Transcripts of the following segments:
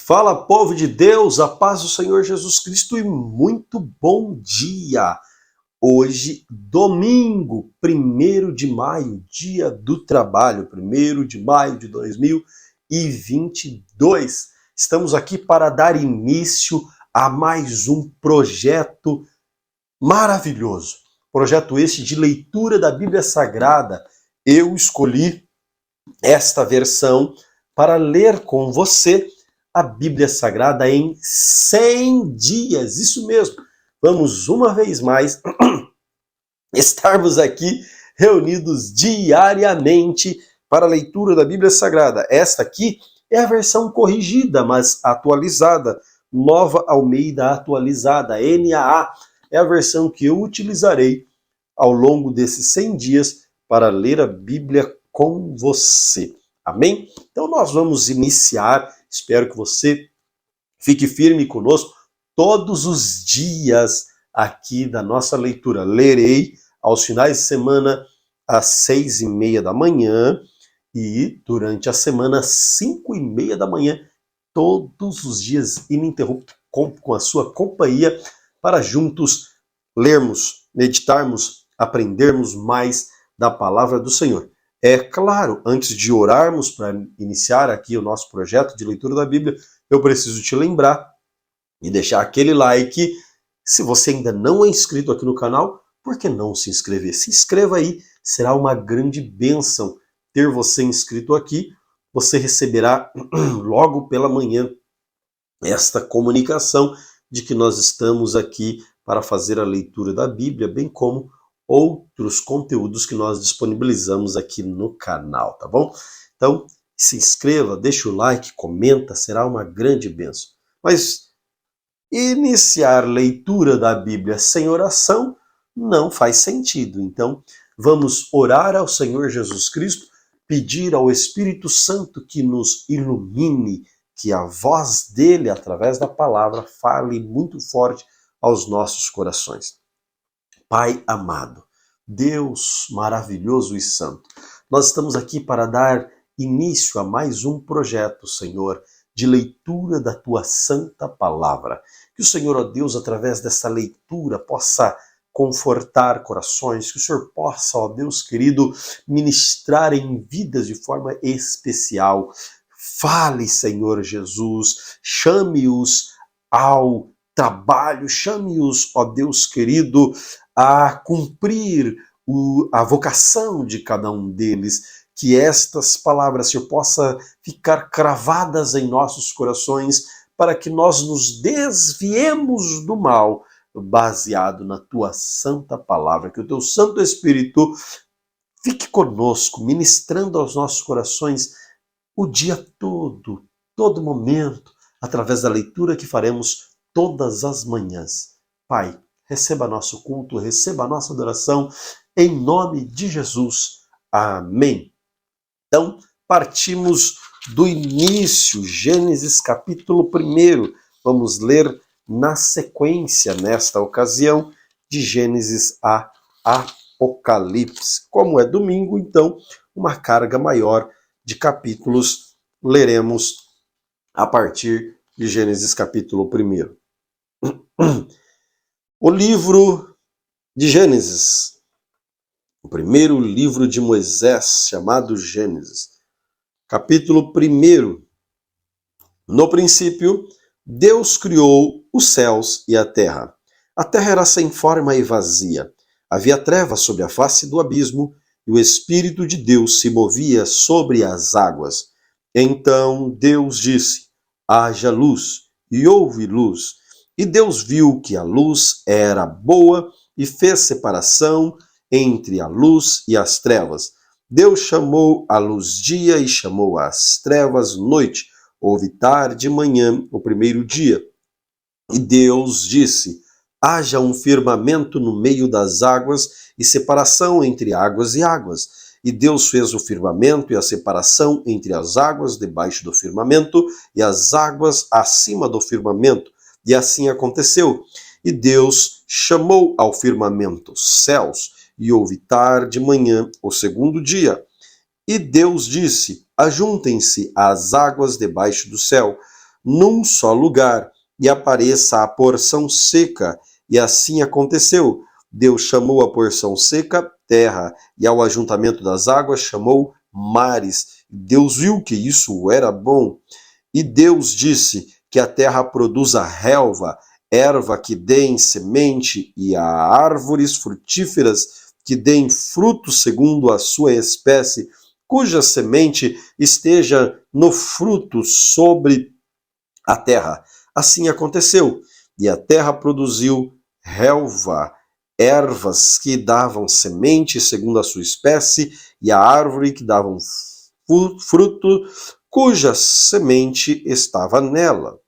Fala, povo de Deus, a paz do Senhor Jesus Cristo e muito bom dia! Hoje, domingo, 1º de maio, dia do trabalho, 1º de maio de 2022. Estamos aqui para dar início a mais um projeto maravilhoso. Projeto este de leitura da Bíblia Sagrada. Eu escolhi esta versão para ler com você a Bíblia Sagrada em 100 dias. Isso mesmo. Vamos uma vez mais estarmos aqui reunidos diariamente para a leitura da Bíblia Sagrada. Esta aqui é a versão corrigida, mas atualizada. Nova Almeida Atualizada, NAA. É a versão que eu utilizarei ao longo desses 100 dias para ler a Bíblia com você. Amém? Então nós vamos iniciar. Espero que você fique firme conosco todos os dias aqui da nossa leitura. Lerei aos finais de semana às 6h30 da manhã e durante a semana às 5h30 da manhã, todos os dias ininterrupto com a sua companhia para juntos lermos, meditarmos, aprendermos mais da palavra do Senhor. É claro, antes de orarmos para iniciar aqui o nosso projeto de leitura da Bíblia, eu preciso te lembrar e deixar aquele like. Se você ainda não é inscrito aqui no canal, por que não se inscrever? Se inscreva aí, será uma grande bênção ter você inscrito aqui. Você receberá logo pela manhã esta comunicação de que nós estamos aqui para fazer a leitura da Bíblia, bem como outros conteúdos que nós disponibilizamos aqui no canal, tá bom? Então, se inscreva, deixa o like, comenta, será uma grande bênção. Mas iniciar leitura da Bíblia sem oração não faz sentido. Então, vamos orar ao Senhor Jesus Cristo, pedir ao Espírito Santo que nos ilumine, que a voz dele, através da palavra, fale muito forte aos nossos corações. Pai amado, Deus maravilhoso e santo, nós estamos aqui para dar início a mais um projeto, Senhor, de leitura da Tua santa palavra. Que o Senhor, ó Deus, através dessa leitura, possa confortar corações, que o Senhor possa, ó Deus querido, ministrar em vidas de forma especial. Fale, Senhor Jesus, chame-os ao trabalho, chame-os, ó Deus querido, a cumprir a vocação de cada um deles, que estas palavras, Senhor, possam ficar cravadas em nossos corações, para que nós nos desviemos do mal, baseado na Tua santa palavra, que o Teu Santo Espírito fique conosco, ministrando aos nossos corações o dia todo, todo momento, através da leitura que faremos todas as manhãs. Pai, receba nosso culto, receba a nossa adoração, em nome de Jesus. Amém. Então, partimos do início, Gênesis capítulo 1. Vamos ler na sequência, nesta ocasião, de Gênesis a Apocalipse. Como é domingo, então, uma carga maior de capítulos, leremos a partir de Gênesis capítulo 1. O livro de Gênesis, o primeiro livro de Moisés, chamado Gênesis, capítulo 1. No princípio, Deus criou os céus e a terra. A terra era sem forma e vazia. Havia trevas sobre a face do abismo, e o Espírito de Deus se movia sobre as águas. Então Deus disse: haja luz, e houve luz. E Deus viu que a luz era boa e fez separação entre a luz e as trevas. Deus chamou a luz dia e chamou as trevas noite. Houve tarde e manhã, o primeiro dia. E Deus disse: haja um firmamento no meio das águas e separação entre águas e águas. E Deus fez o firmamento e a separação entre as águas debaixo do firmamento e as águas acima do firmamento. E assim aconteceu. E Deus chamou ao firmamento céus. E houve tarde e manhã, o segundo dia. E Deus disse: ajuntem-se as águas debaixo do céu, num só lugar, e apareça a porção seca. E assim aconteceu. Deus chamou a porção seca terra, e ao ajuntamento das águas chamou mares. Deus viu que isso era bom. E Deus disse que a terra produza relva, erva que dêem semente, e a árvores frutíferas que dêem fruto segundo a sua espécie, cuja semente esteja no fruto sobre a terra. Assim aconteceu, e a terra produziu relva, ervas que davam semente segundo a sua espécie, e a árvore que davam fruto, cuja semente estava nela,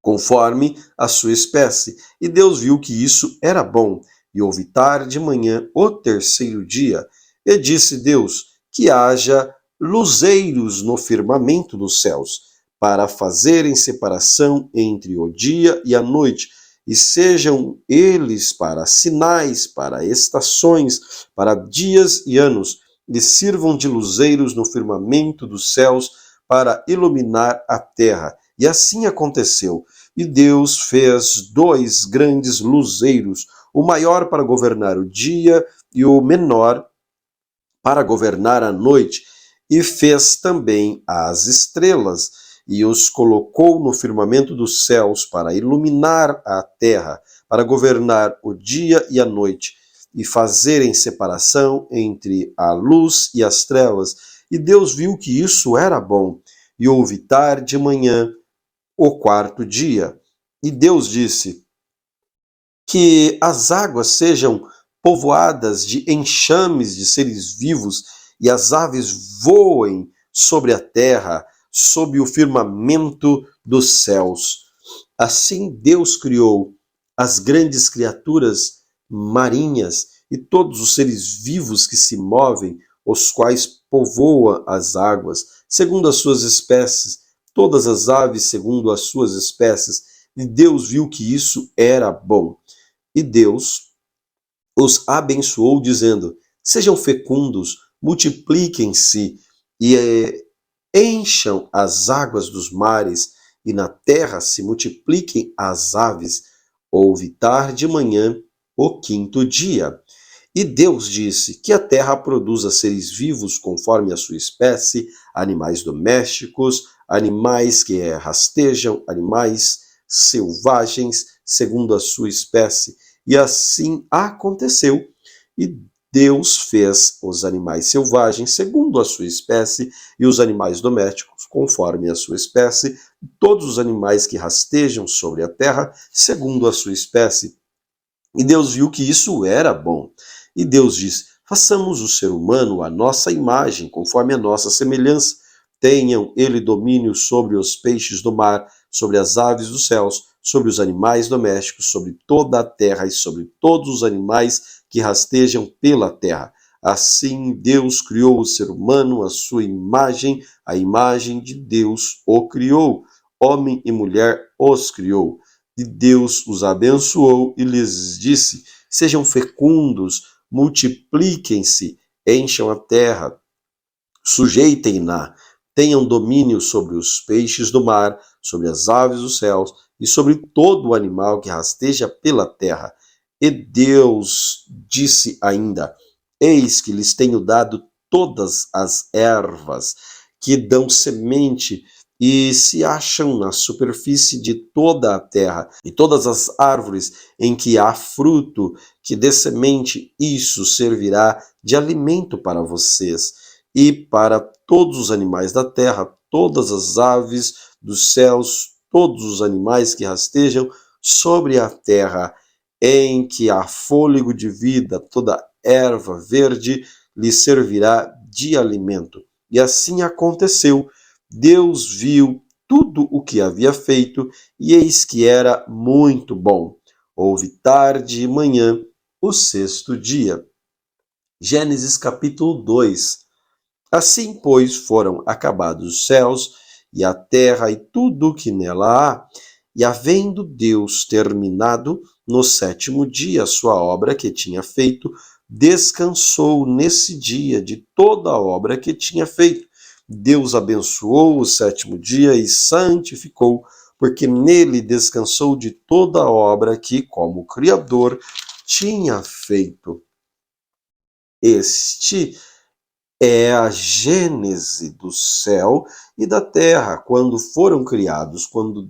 conforme a sua espécie. E Deus viu que isso era bom. E houve tarde e manhã o terceiro dia. E disse Deus que haja luzeiros no firmamento dos céus, para fazerem separação entre o dia e a noite, e sejam eles para sinais, para estações, para dias e anos, e sirvam de luzeiros no firmamento dos céus para iluminar a terra. E assim aconteceu. E Deus fez 2 grandes luzeiros, o maior para governar o dia e o menor para governar a noite. E fez também as estrelas, e os colocou no firmamento dos céus para iluminar a terra, para governar o dia e a noite, e fazerem separação entre a luz e as trevas. E Deus viu que isso era bom. E houve tarde e manhã o quarto dia. E Deus disse que as águas sejam povoadas de enxames de seres vivos, e as aves voem sobre a terra, sob o firmamento dos céus. Assim Deus criou as grandes criaturas marinhas e todos os seres vivos que se movem, os quais povoam as águas, segundo as suas espécies, todas as aves segundo as suas espécies. E Deus viu que isso era bom. E Deus os abençoou, dizendo: sejam fecundos, multipliquem-se e encham as águas dos mares, e na terra se multipliquem as aves. Houve tarde e manhã o quinto dia. E Deus disse que a terra produza seres vivos conforme a sua espécie, animais domésticos, animais que rastejam, animais selvagens segundo a sua espécie. E assim aconteceu. E Deus fez os animais selvagens segundo a sua espécie, e os animais domésticos conforme a sua espécie, todos os animais que rastejam sobre a terra segundo a sua espécie. E Deus viu que isso era bom. E Deus disse: façamos o ser humano à nossa imagem, conforme a nossa semelhança. Tenham ele domínio sobre os peixes do mar, sobre as aves dos céus, sobre os animais domésticos, sobre toda a terra e sobre todos os animais que rastejam pela terra. Assim Deus criou o ser humano à sua imagem, a imagem de Deus o criou. Homem e mulher os criou. E Deus os abençoou e lhes disse: sejam fecundos, multipliquem-se, encham a terra, sujeitem-na, tenham domínio sobre os peixes do mar, sobre as aves dos céus e sobre todo o animal que rasteja pela terra. E Deus disse ainda: eis que lhes tenho dado todas as ervas que dão semente e se acham na superfície de toda a terra, e todas as árvores em que há fruto que dê semente, isso servirá de alimento para vocês. E para todos os animais da terra, todas as aves dos céus, todos os animais que rastejam sobre a terra, em que há fôlego de vida, toda erva verde lhe servirá de alimento. E assim aconteceu. Deus viu tudo o que havia feito, e eis que era muito bom. Houve tarde e manhã o sexto dia. Gênesis capítulo 2. Assim, pois, foram acabados os céus e a terra e tudo o que nela há, e havendo Deus terminado no sétimo dia a sua obra que tinha feito, descansou nesse dia de toda a obra que tinha feito, Deus abençoou o sétimo dia e santificou, porque nele descansou de toda a obra que, como Criador, tinha feito. Este é a gênese do céu e da terra, quando foram criados, quando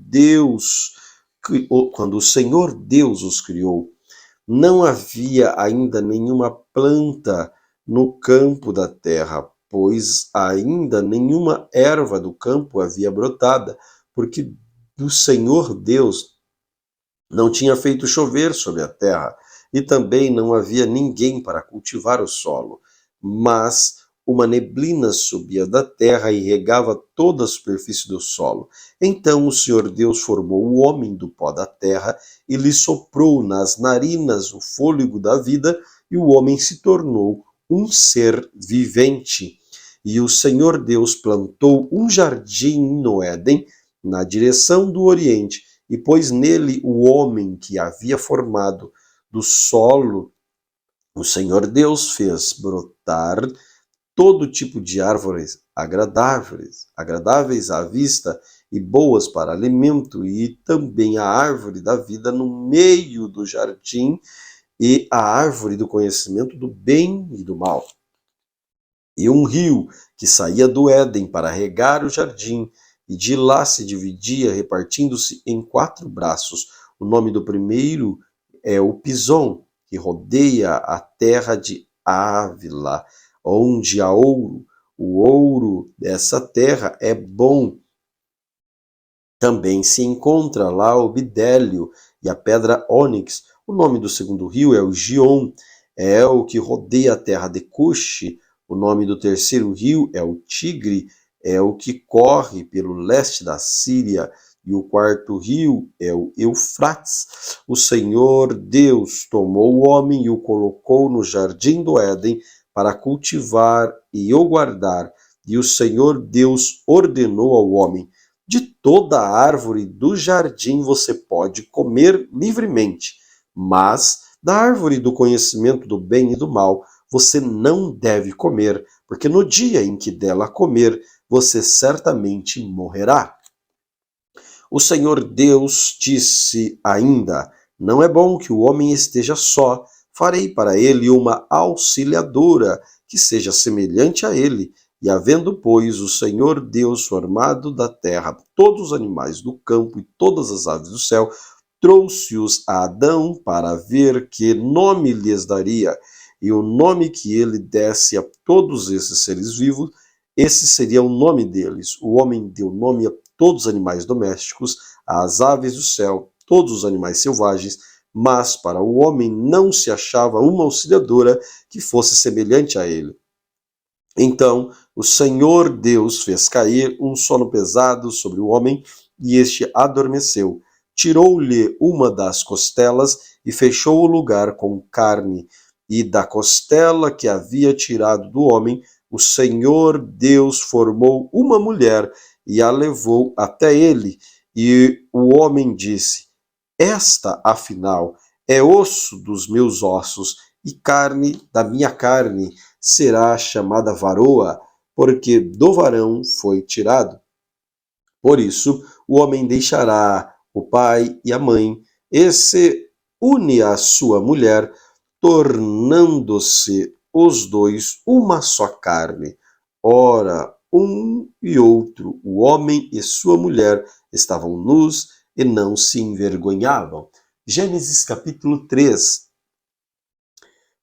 o Senhor Deus os criou. Não havia ainda nenhuma planta no campo da terra, pois ainda nenhuma erva do campo havia brotada, porque o Senhor Deus não tinha feito chover sobre a terra, e também não havia ninguém para cultivar o solo. Mas uma neblina subia da terra e regava toda a superfície do solo. Então o Senhor Deus formou o homem do pó da terra e lhe soprou nas narinas o fôlego da vida, e o homem se tornou um ser vivente. E o Senhor Deus plantou um jardim no Éden, na direção do Oriente, e pôs nele o homem que havia formado do solo. O Senhor Deus fez brotar todo tipo de árvores agradáveis à vista e boas para alimento, e também a árvore da vida no meio do jardim, e a árvore do conhecimento do bem e do mal. E um rio que saía do Éden para regar o jardim, e de lá se dividia, repartindo-se em 4 braços. O nome do primeiro é o Pison, que rodeia a terra de Ávila, onde há ouro. O ouro dessa terra é bom. Também se encontra lá o bidélio e a pedra ônix. O nome do segundo rio é o Gion, é o que rodeia a terra de Cuxi. O nome do terceiro rio é o Tigre, é o que corre pelo leste da Síria. E o quarto rio é o Eufrates. O Senhor Deus tomou o homem e o colocou no jardim do Éden para cultivar e o guardar. E o Senhor Deus ordenou ao homem: de toda a árvore do jardim você pode comer livremente, mas da árvore do conhecimento do bem e do mal você não deve comer, porque no dia em que dela comer, você certamente morrerá. O Senhor Deus disse ainda: não é bom que o homem esteja só, farei para ele uma auxiliadora que seja semelhante a ele. E havendo, pois, o Senhor Deus formado da terra todos os animais do campo e todas as aves do céu, trouxe-os a Adão para ver que nome lhes daria. E o nome que ele desse a todos esses seres vivos, esse seria o nome deles. O homem deu nome a todos os animais domésticos, às aves do céu, todos os animais selvagens, mas para o homem não se achava uma auxiliadora que fosse semelhante a ele. Então o Senhor Deus fez cair um sono pesado sobre o homem, e este adormeceu. Tirou-lhe uma das costelas e fechou o lugar com carne. E da costela que havia tirado do homem, o Senhor Deus formou uma mulher e a levou até ele. E o homem disse: esta, afinal, é osso dos meus ossos e carne da minha carne. Será chamada varoa, porque do varão foi tirado. Por isso, o homem deixará o pai e a mãe e se une à sua mulher, tornando-se os dois uma só carne. Ora, um e outro, o homem e sua mulher, estavam nus e não se envergonhavam. Gênesis capítulo 3.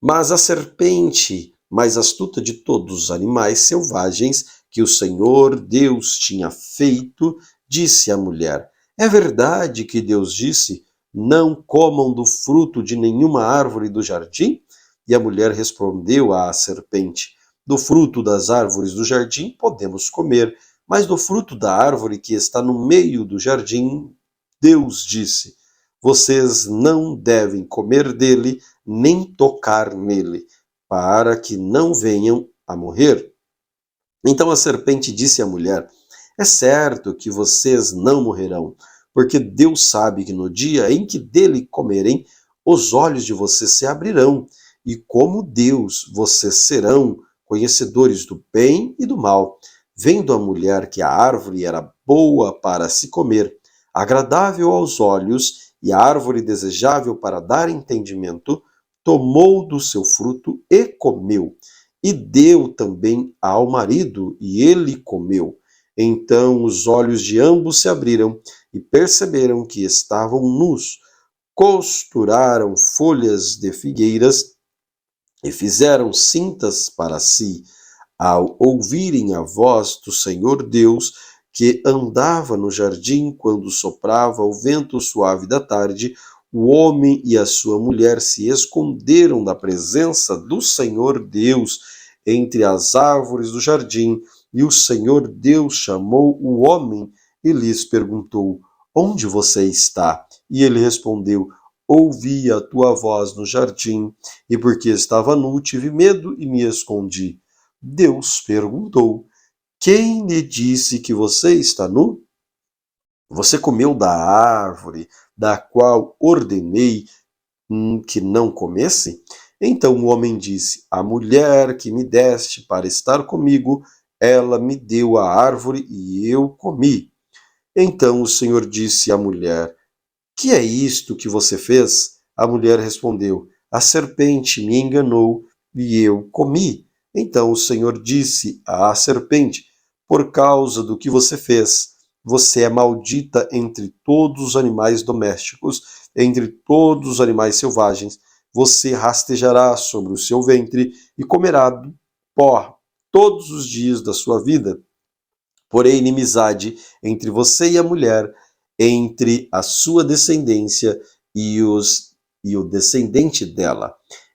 Mas a serpente, mais astuta de todos os animais selvagens que o Senhor Deus tinha feito, disse à mulher: é verdade que Deus disse: não comam do fruto de nenhuma árvore do jardim? E a mulher respondeu à serpente: do fruto das árvores do jardim podemos comer, mas do fruto da árvore que está no meio do jardim, Deus disse: vocês não devem comer dele, nem tocar nele, para que não venham a morrer. Então a serpente disse à mulher: é certo que vocês não morrerão, porque Deus sabe que no dia em que dele comerem, os olhos de vocês se abrirão, e como Deus, vocês serão conhecedores do bem e do mal. Vendo a mulher que a árvore era boa para se comer, agradável aos olhos e a árvore desejável para dar entendimento, tomou do seu fruto e comeu, e deu também ao marido, e ele comeu. Então os olhos de ambos se abriram e perceberam que estavam nus. Costuraram folhas de figueiras e fizeram cintas para si. Ao ouvirem a voz do Senhor Deus, que andava no jardim quando soprava o vento suave da tarde, o homem e a sua mulher se esconderam da presença do Senhor Deus entre as árvores do jardim. E o Senhor Deus chamou o homem e lhes perguntou: Onde você está? E ele respondeu: Ouvi a tua voz no jardim, e porque estava nu, tive medo e me escondi. Deus perguntou: Quem lhe disse que você está nu? Você comeu da árvore da qual ordenei que não comesse? Então o homem disse: A mulher que me deste para estar comigo, ela me deu a árvore e eu comi. Então o Senhor disse à mulher: Que é isto que você fez? A mulher respondeu: A serpente me enganou e eu comi. Então o Senhor disse à serpente: Por causa do que você fez, você é maldita entre todos os animais domésticos, entre todos os animais selvagens. Você rastejará sobre o seu ventre e comerá do pó todos os dias da sua vida. Porém, inimizade entre você e a mulher, entre a sua descendência e o descendente dela.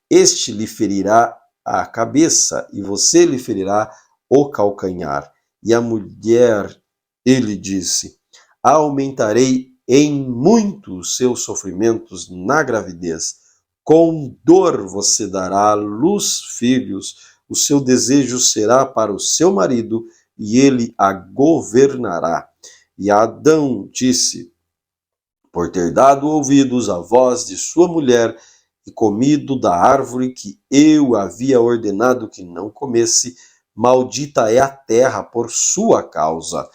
Este lhe ferirá a cabeça e você lhe ferirá o calcanhar. E a mulher, ele disse: Aumentarei em muito os seus sofrimentos na gravidez. Com dor você dará à luz filhos. O seu desejo será para o seu marido e ele a governará. E Adão disse: Por ter dado ouvidos à voz de sua mulher e comido da árvore que eu havia ordenado que não comesse, maldita é a terra por sua causa.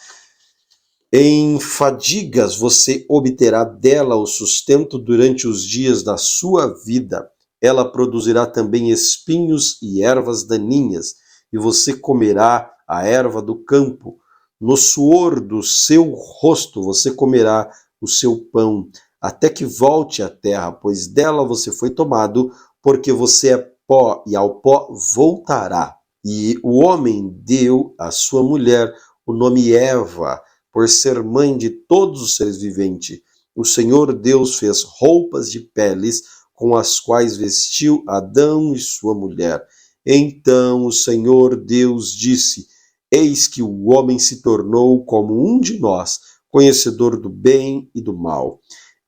Em fadigas você obterá dela o sustento durante os dias da sua vida. Ela produzirá também espinhos e ervas daninhas, e você comerá a erva do campo. No suor do seu rosto você comerá o seu pão, até que volte à terra, pois dela você foi tomado, porque você é pó, e ao pó voltará. E o homem deu à sua mulher o nome Eva, por ser mãe de todos os seres viventes. O Senhor Deus fez roupas de peles, com as quais vestiu Adão e sua mulher. Então o Senhor Deus disse: Eis que o homem se tornou como um de nós, conhecedor do bem e do mal.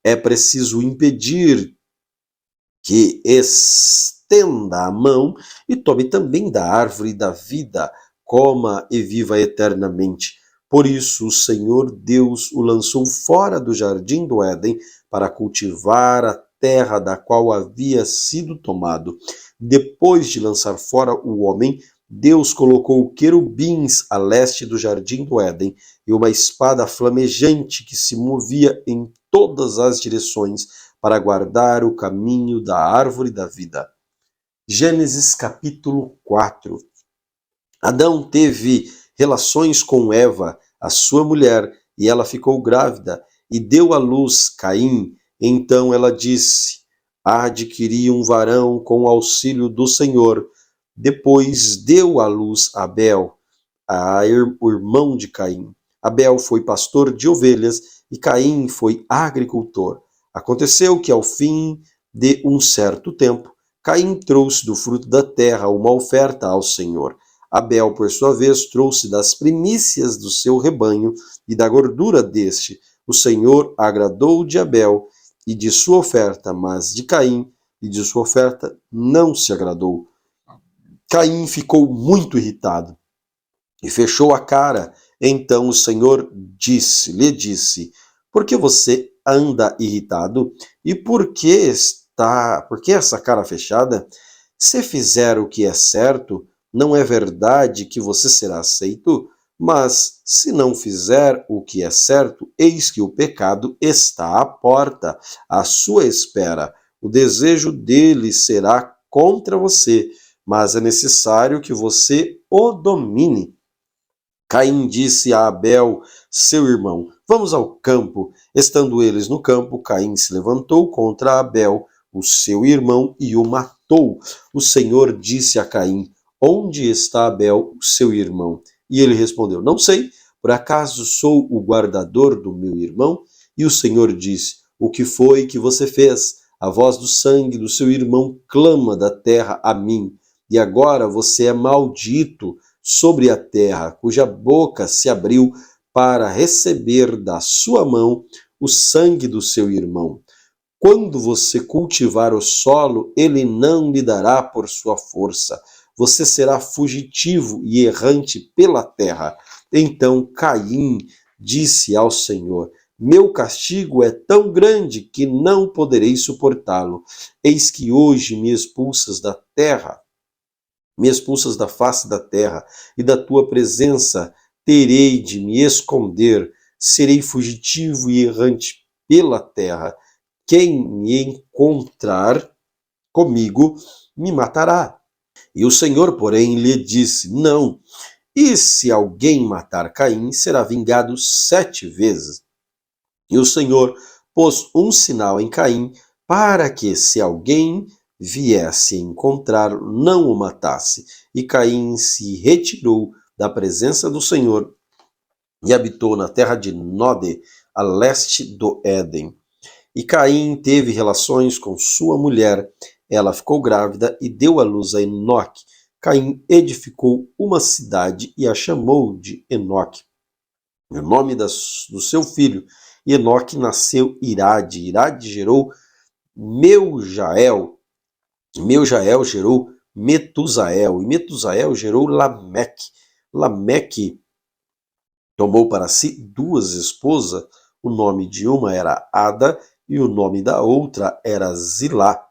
É preciso impedir que estenda a mão e tome também da árvore da vida, coma e viva eternamente. Por isso o Senhor Deus o lançou fora do jardim do Éden para cultivar a terra da qual havia sido tomado. Depois de lançar fora o homem, Deus colocou querubins a leste do jardim do Éden e uma espada flamejante que se movia em todas as direções para guardar o caminho da árvore da vida. Gênesis capítulo 4. Adão teve relações com Eva, a sua mulher, e ela ficou grávida e deu à luz Caim. Então ela disse: Adquiri um varão com o auxílio do Senhor. Depois deu à luz Abel, o irmão de Caim. Abel foi pastor de ovelhas e Caim foi agricultor. Aconteceu que, ao fim de um certo tempo, Caim trouxe do fruto da terra uma oferta ao Senhor. Abel, por sua vez, trouxe das primícias do seu rebanho e da gordura deste. O Senhor agradou de Abel e de sua oferta, mas de Caim e de sua oferta não se agradou. Caim ficou muito irritado e fechou a cara. Então o Senhor lhe disse: Por que você anda irritado? E por que essa cara fechada? Se fizer o que é certo, não é verdade que você será aceito? Mas, se não fizer o que é certo, eis que o pecado está à porta, à sua espera. O desejo dele será contra você, mas é necessário que você o domine. Caim disse a Abel, seu irmão: Vamos ao campo. Estando eles no campo, Caim se levantou contra Abel, o seu irmão, e o matou. O Senhor disse a Caim: Onde está Abel, o seu irmão? E ele respondeu: Não sei, por acaso sou o guardador do meu irmão? E o Senhor disse: O que foi que você fez? A voz do sangue do seu irmão clama da terra a mim. E agora você é maldito sobre a terra, cuja boca se abriu para receber da sua mão o sangue do seu irmão. Quando você cultivar o solo, ele não lhe dará por sua força. Você será fugitivo e errante pela terra. Então Caim disse ao Senhor: Meu castigo é tão grande que não poderei suportá-lo. Eis que hoje me expulsas da terra, me expulsas da face da terra, e da tua presença terei de me esconder, serei fugitivo e errante pela terra. Quem me encontrar comigo me matará. E o Senhor, porém, lhe disse: Não, e se alguém matar Caim, será vingado 7 vezes. E o Senhor pôs um sinal em Caim, para que, se alguém viesse encontrar, não o matasse. E Caim se retirou da presença do Senhor e habitou na terra de Node, a leste do Éden. E Caim teve relações com sua mulher, ela ficou grávida e deu à luz a Enoque. Caim edificou uma cidade e a chamou de Enoque, o nome do seu filho. E Enoque nasceu Irade. Irade gerou Meujael. Meujael gerou Metusael. E Metusael gerou Lameque. Lameque tomou para si 2 esposas. O nome de uma era Ada e o nome da outra era Zilá.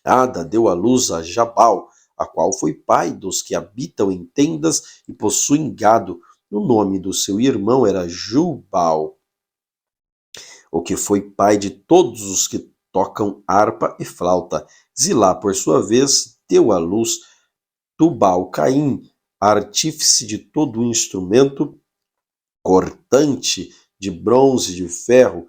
Ada deu à luz a Jabal, a qual foi pai dos que habitam em tendas e possuem gado. O nome do seu irmão era Jubal, o que foi pai de todos os que tocam harpa e flauta. Zilá, por sua vez, deu à luz Tubal-Caim, artífice de todo o instrumento cortante de bronze e de ferro.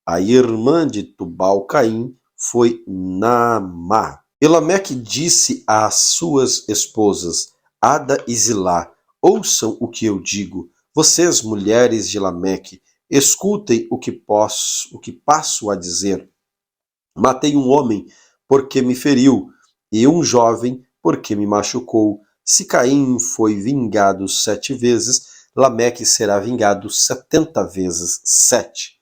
A irmã de Tubal-Caim foi Naamá. Elameque disse às suas esposas, Ada e Zilá: Ouçam o que eu digo. Vocês, mulheres de Lameque, escutem o que passo a dizer. Matei um homem porque me feriu, e um jovem porque me machucou. Se Caim foi vingado 7 vezes, Lameque será vingado 70 vezes 7.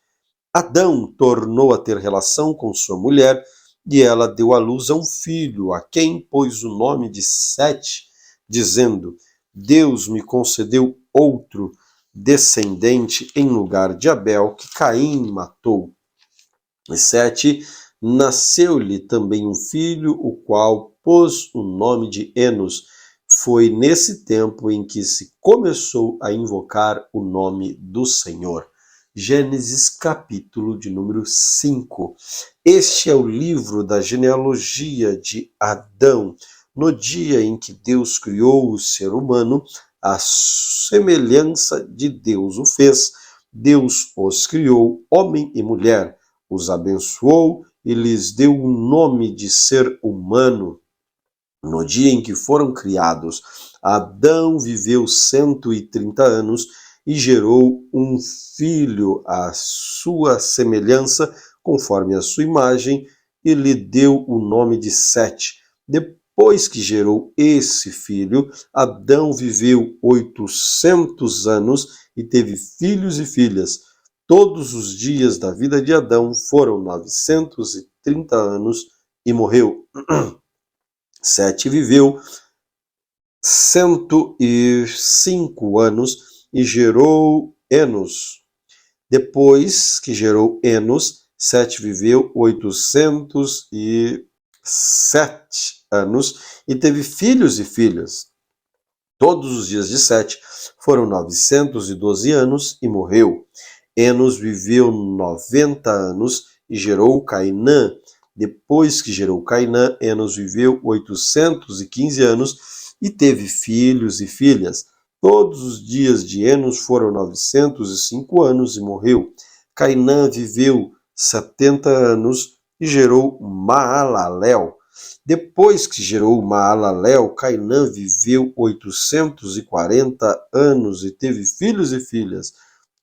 Adão tornou a ter relação com sua mulher, e ela deu à luz a um filho, a quem pôs o nome de Sete, dizendo: Deus me concedeu outro descendente em lugar de Abel, que Caim matou. E Sete nasceu-lhe também um filho, o qual pôs o nome de Enos. Foi nesse tempo em que se começou a invocar o nome do Senhor. Gênesis capítulo de número 5. Este é o livro da genealogia de Adão. No dia em que Deus criou o ser humano, a semelhança de Deus o fez. Deus os criou, homem e mulher, os abençoou e lhes deu o nome de ser humano. No dia em que foram criados, Adão viveu 130 anos e gerou um filho à sua semelhança, conforme a sua imagem, e lhe deu o nome de Sete. Depois que gerou esse filho, Adão viveu 800 anos e teve filhos e filhas. Todos os dias da vida de Adão foram 930 anos e morreu. Sete viveu 105 anos e gerou Enos. Depois que gerou Enos, Sete viveu 807 anos e teve filhos e filhas. Todos os dias de Sete foram 912 anos e morreu. Enos viveu 90 anos e gerou Cainã. Depois que gerou Cainã, Enos viveu 815 anos e teve filhos e filhas. Todos os dias de Enos foram 905 anos e morreu. Cainã viveu 70 anos e gerou Maalalel. Depois que gerou Maalalel, Cainã viveu 840 anos e teve filhos e filhas.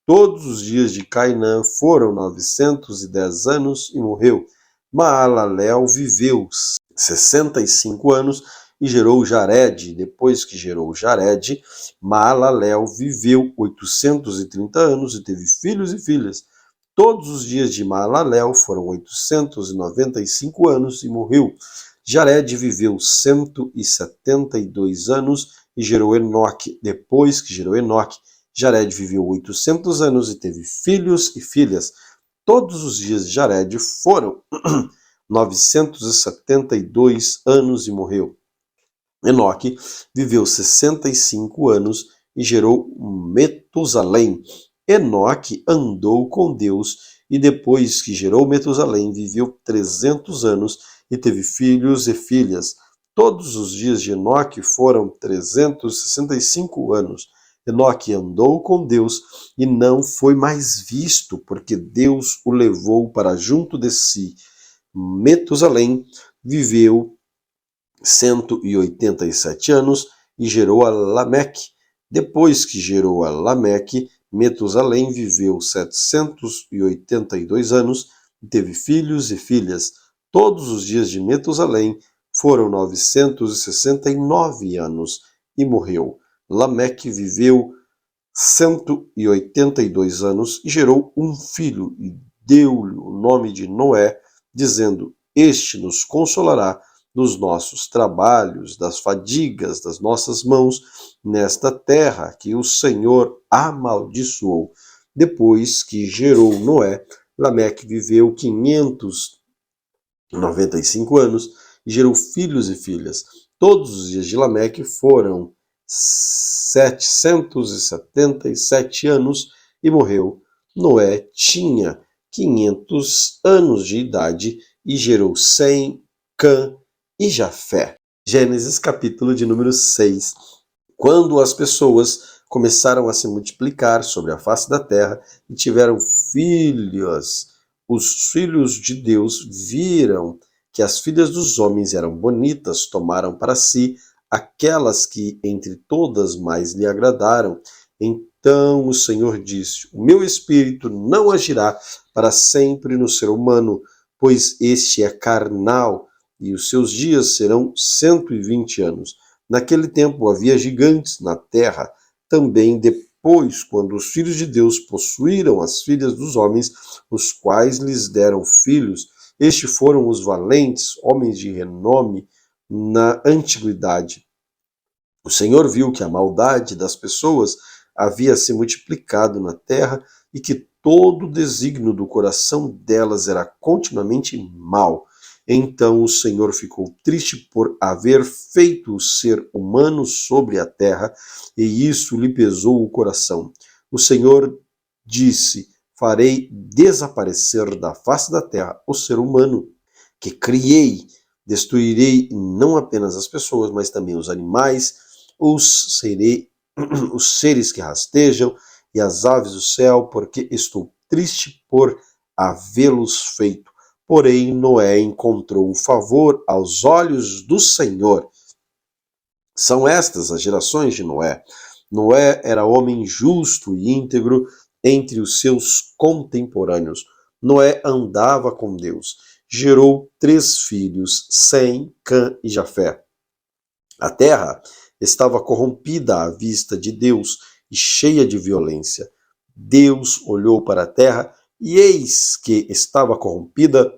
Todos os dias de Cainã foram 910 anos e morreu. Maalalel viveu 65 anos e gerou Jared. Depois que gerou Jared, Maalalel viveu 830 anos e teve filhos e filhas. Todos os dias de Maalalel foram 895 anos e morreu. Jared viveu 172 anos e gerou Enoque. Depois que gerou Enoque, Jared viveu 800 anos e teve filhos e filhas. Todos os dias de Jared foram 972 anos e morreu. Enoque viveu 65 anos e gerou Metusalém. Enoque andou com Deus e depois que gerou Metusalém viveu 300 anos e teve filhos e filhas. Todos os dias de Enoque foram 365 anos. Enoque andou com Deus e não foi mais visto, porque Deus o levou para junto de si. Metusalém viveu 187 anos e gerou a Lameque. Depois que gerou a Lameque, Metusalém viveu 782 anos e teve filhos e filhas. Todos os dias de Metusalém foram 969 anos e morreu. Lameque viveu 182 anos e gerou um filho e deu-lhe o nome de Noé, dizendo: Este nos consolará dos nossos trabalhos, das fadigas das nossas mãos nesta terra que o Senhor amaldiçoou. Depois que gerou Noé, Lameque viveu 595 anos e gerou filhos e filhas. Todos os dias de Lameque foram 777 anos e morreu. Noé tinha 500 anos de idade e gerou Sem, Cã e Jafé. Gênesis capítulo de número 6. Quando as pessoas começaram a se multiplicar sobre a face da terra e tiveram filhos, os filhos de Deus viram que as filhas dos homens eram bonitas, tomaram para si aquelas que entre todas mais lhe agradaram. Então o Senhor disse: O meu espírito não agirá para sempre no ser humano, pois este é carnal, e os seus dias serão 120 anos. Naquele tempo havia gigantes na terra. Também depois, quando os filhos de Deus possuíram as filhas dos homens, os quais lhes deram filhos, estes foram os valentes, homens de renome na antiguidade. O Senhor viu que a maldade das pessoas havia se multiplicado na terra e que todo o desígnio do coração delas era continuamente mau. Então o Senhor ficou triste por haver feito o ser humano sobre a terra, e isso lhe pesou o coração. O Senhor disse: Farei desaparecer da face da terra o ser humano que criei. Destruirei não apenas as pessoas, mas também os animais, os seres que rastejam e as aves do céu, porque estou triste por havê-los feito. Porém, Noé encontrou favor aos olhos do Senhor. São estas as gerações de Noé. Noé era homem justo e íntegro entre os seus contemporâneos. Noé andava com Deus. Gerou 3 filhos, Sem, Cã e Jafé. A terra estava corrompida à vista de Deus e cheia de violência. Deus olhou para a terra e eis que estava corrompida,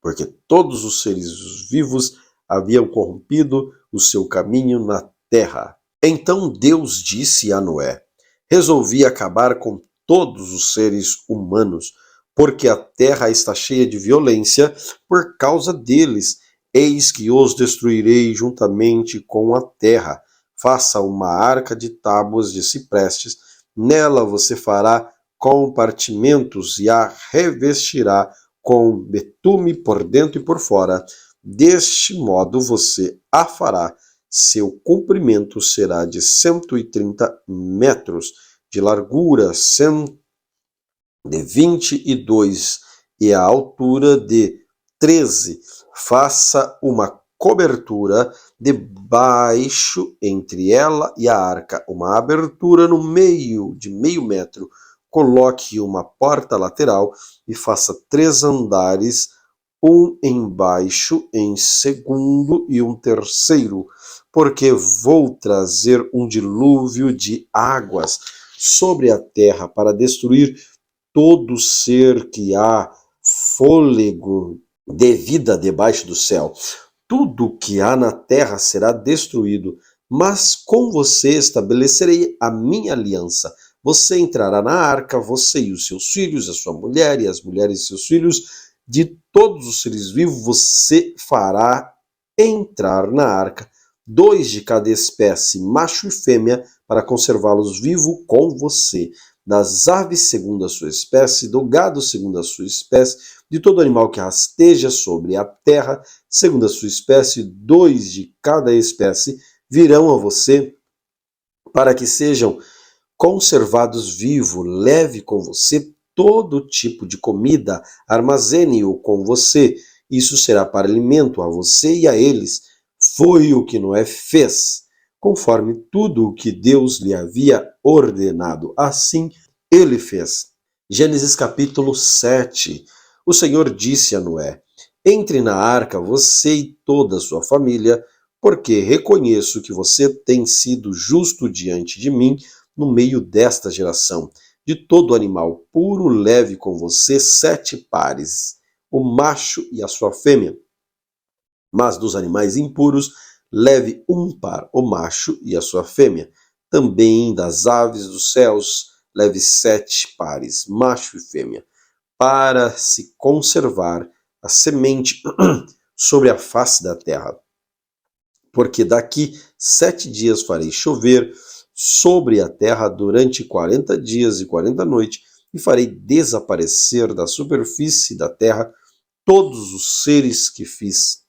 porque todos os seres vivos haviam corrompido o seu caminho na terra. Então Deus disse a Noé: Resolvi acabar com todos os seres humanos, porque a terra está cheia de violência por causa deles. Eis que os destruirei juntamente com a terra. Faça uma arca de tábuas de ciprestes, nela você fará compartimentos e a revestirá com betume por dentro e por fora. Deste modo você a fará. Seu comprimento será de 130 metros, de largura de 22 e a altura de 13. Faça uma cobertura debaixo entre ela e a arca, uma abertura no meio de meio metro. Coloque uma porta lateral e faça 3 andares, um embaixo, em segundo e um terceiro, porque vou trazer um dilúvio de águas sobre a terra para destruir todo ser que há fôlego de vida debaixo do céu. Tudo que há na terra será destruído, mas com você estabelecerei a minha aliança. Você entrará na arca, você e os seus filhos, a sua mulher e as mulheres de seus filhos, de todos os seres vivos você fará entrar na arca, 2 de cada espécie, macho e fêmea, para conservá-los vivos com você. Das aves segundo a sua espécie, do gado segundo a sua espécie, de todo animal que rasteja sobre a terra, segundo a sua espécie, 2 de cada espécie virão a você para que sejam conservados vivos. Leve com você todo tipo de comida, armazene-o com você. Isso será para alimento a você e a eles. Foi o que Noé fez, conforme tudo o que Deus lhe havia ordenado. Assim ele fez. Gênesis capítulo 7. O Senhor disse a Noé: entre na arca, você e toda a sua família, porque reconheço que você tem sido justo diante de mim no meio desta geração. De todo animal puro, leve com você 7 pares, o macho e a sua fêmea. Mas dos animais impuros, leve 1 par, o macho e a sua fêmea. Também das aves dos céus, leve 7 pares, macho e fêmea, para se conservar a semente sobre a face da terra. Porque daqui 7 dias farei chover sobre a terra durante 40 dias e 40 noites, e farei desaparecer da superfície da terra todos os seres que fiz.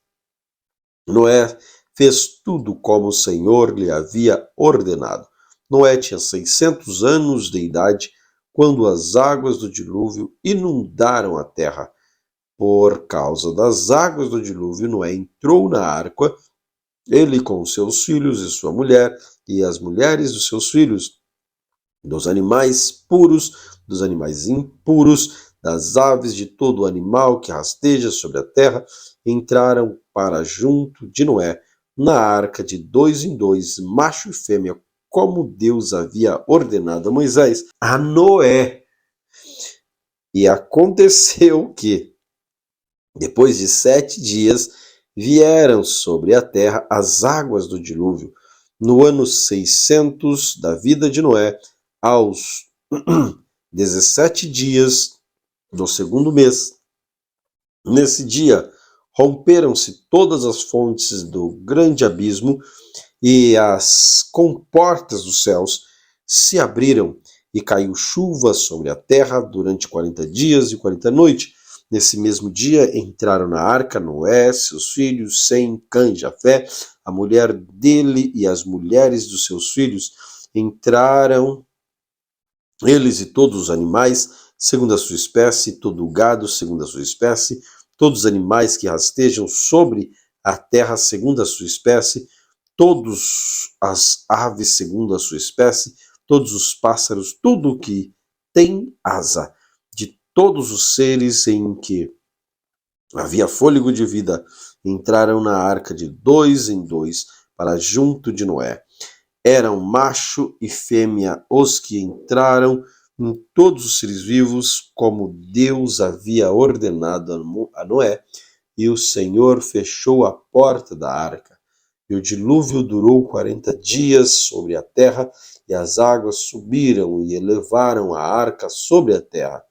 Noé fez tudo como o Senhor lhe havia ordenado. Noé tinha 600 anos de idade quando as águas do dilúvio inundaram a terra. Por causa das águas do dilúvio, Noé entrou na arca, ele com seus filhos e sua mulher, e as mulheres dos seus filhos, dos animais puros, dos animais impuros, das aves, de todo animal que rasteja sobre a terra, entraram para junto de Noé, na arca de 2 em 2, macho e fêmea, como Deus havia ordenado a Moisés, a Noé. E aconteceu que, depois de 7 dias, vieram sobre a terra as águas do dilúvio, no ano 600 da vida de Noé, aos 17 dias do segundo mês. Nesse dia, romperam-se todas as fontes do grande abismo e as comportas dos céus se abriram e caiu chuva sobre a terra durante 40 dias e 40 noites. Nesse mesmo dia entraram na arca Noé, seus filhos, Sem, Cã e Jafé, a mulher dele e as mulheres dos seus filhos. Entraram eles e todos os animais, segundo a sua espécie, todo o gado, segundo a sua espécie, todos os animais que rastejam sobre a terra, segundo a sua espécie, todas as aves, segundo a sua espécie, todos os pássaros, tudo o que tem asa, de todos os seres em que havia fôlego de vida, entraram na arca de 2 em 2 para junto de Noé. Eram macho e fêmea os que entraram, em todos os seres vivos, como Deus havia ordenado a Noé, e o Senhor fechou a porta da arca. E o dilúvio durou 40 dias sobre a terra, e as águas subiram e elevaram a arca sobre a terra.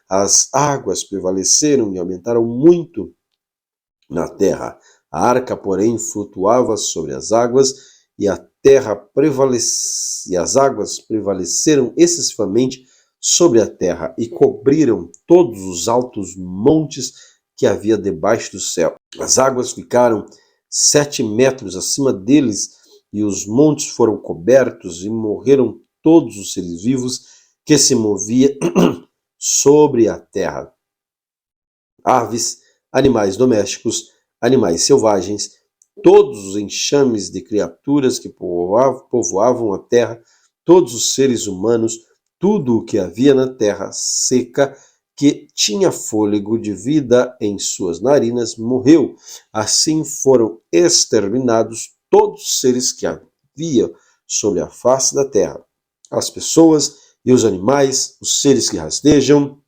As águas prevaleceram e aumentaram muito na terra. A arca, porém, flutuava sobre as águas, e a terra e as águas prevaleceram excessivamente sobre a terra e cobriram todos os altos montes que havia debaixo do céu. As águas ficaram 7 metros acima deles e os montes foram cobertos e morreram todos os seres vivos que se moviam sobre a terra. Aves, animais domésticos, animais selvagens, todos os enxames de criaturas que povoavam a terra, todos os seres humanos, tudo o que havia na terra seca, que tinha fôlego de vida em suas narinas, morreu. Assim foram exterminados todos os seres que havia sobre a face da terra. As pessoas e os animais, os seres que rastejam,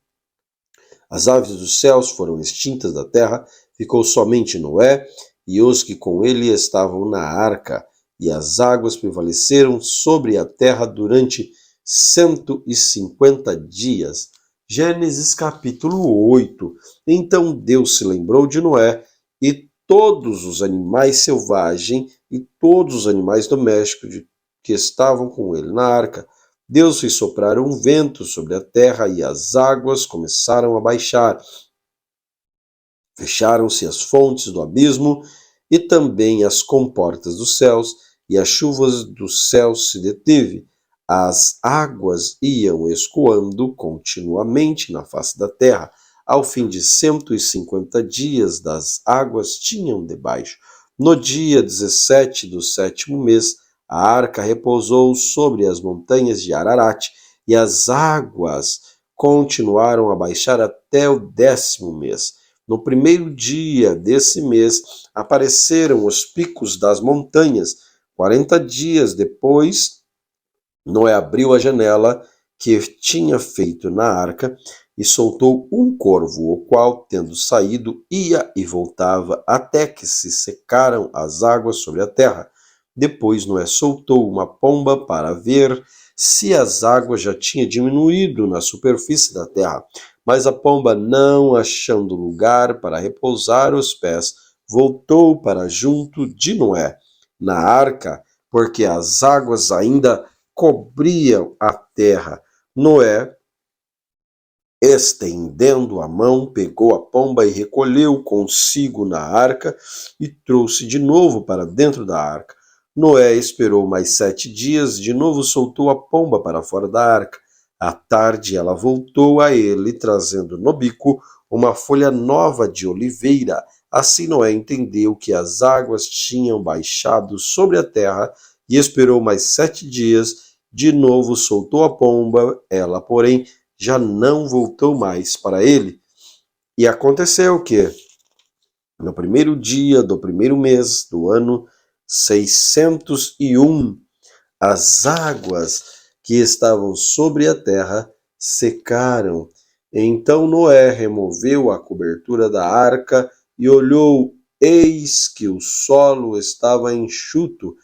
as aves dos céus foram extintas da terra, ficou somente Noé e os que com ele estavam na arca, e as águas prevaleceram sobre a terra durante 150 dias. Gênesis capítulo 8. Então Deus se lembrou de Noé e todos os animais selvagens e todos os animais domésticos que estavam com ele na arca. Deus fez soprar um vento sobre a terra e as águas começaram a baixar. Fecharam-se as fontes do abismo e também as comportas dos céus, e as chuvas dos céus se deteve. As águas iam escoando continuamente na face da terra. Ao fim de 150 dias, das águas tinham debaixo. No dia 17 do 7º mês, a arca repousou sobre as montanhas de Ararat, e as águas continuaram a baixar até o 10º mês. No primeiro dia desse mês, apareceram os picos das montanhas. 40 dias depois, Noé abriu a janela que tinha feito na arca e soltou um corvo, o qual, tendo saído, ia e voltava até que se secaram as águas sobre a terra. Depois Noé soltou uma pomba para ver se as águas já tinham diminuído na superfície da terra. Mas a pomba, não achando lugar para repousar os pés, voltou para junto de Noé, na arca, porque as águas ainda cobriam a terra. Noé, estendendo a mão, pegou a pomba e recolheu consigo na arca e trouxe de novo para dentro da arca. Noé esperou mais 7 dias, de novo soltou a pomba para fora da arca. À tarde ela voltou a ele, trazendo no bico uma folha nova de oliveira. Assim Noé entendeu que as águas tinham baixado sobre a terra e esperou mais 7 dias. De novo soltou a pomba, ela, porém, já não voltou mais para ele. E aconteceu que, no primeiro dia do primeiro mês do ano 601, as águas que estavam sobre a terra secaram. Então Noé removeu a cobertura da arca e olhou, eis que o solo estava enxuto,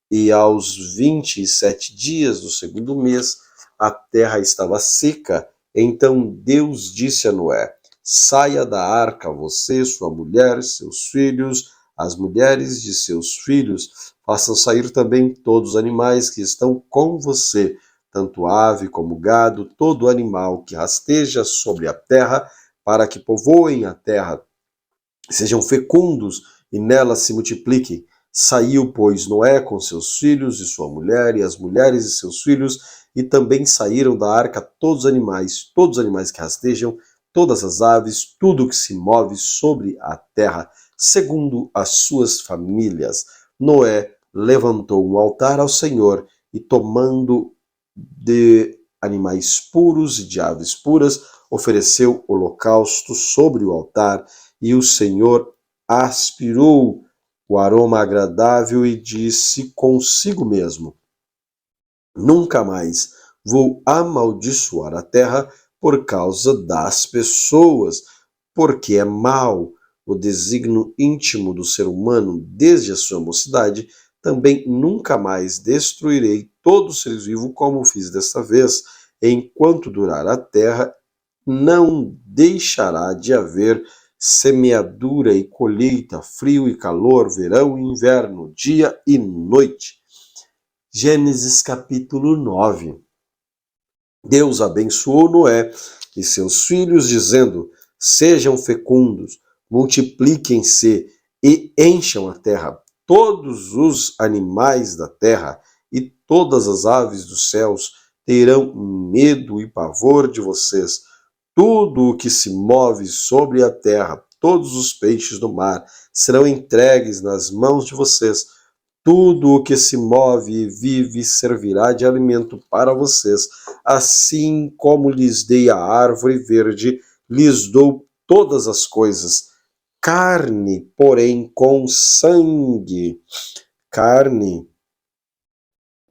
e aos 27 dias do segundo mês a terra estava seca. Então Deus disse a Noé: saia da arca, você, sua mulher, seus filhos, as mulheres de seus filhos, façam sair também todos os animais que estão com você, tanto ave como gado, todo animal que rasteja sobre a terra, para que povoem a terra, sejam fecundos e nela se multipliquem. Saiu, pois, Noé com seus filhos e sua mulher, e as mulheres de seus filhos, e também saíram da arca todos os animais que rastejam, todas as aves, tudo que se move sobre a terra, segundo as suas famílias. Noé levantou um altar ao Senhor e, tomando de animais puros e de aves puras, ofereceu holocausto sobre o altar, e o Senhor aspirou o aroma agradável e disse consigo mesmo: nunca mais vou amaldiçoar a terra por causa das pessoas, porque é mau o desígnio íntimo do ser humano desde a sua mocidade. Também nunca mais destruirei todo ser vivo como fiz desta vez. Enquanto durar a terra, não deixará de haver semeadura e colheita, frio e calor, verão e inverno, dia e noite. Gênesis capítulo 9. Deus abençoou Noé e seus filhos, dizendo: sejam fecundos, multipliquem-se e encham a terra. Todos os animais da terra e todas as aves dos céus terão medo e pavor de vocês. Tudo o que se move sobre a terra, todos os peixes do mar, serão entregues nas mãos de vocês. Tudo o que se move e vive servirá de alimento para vocês. Assim como lhes dei a árvore verde, lhes dou todas as coisas. Carne, porém, com sangue. Carne,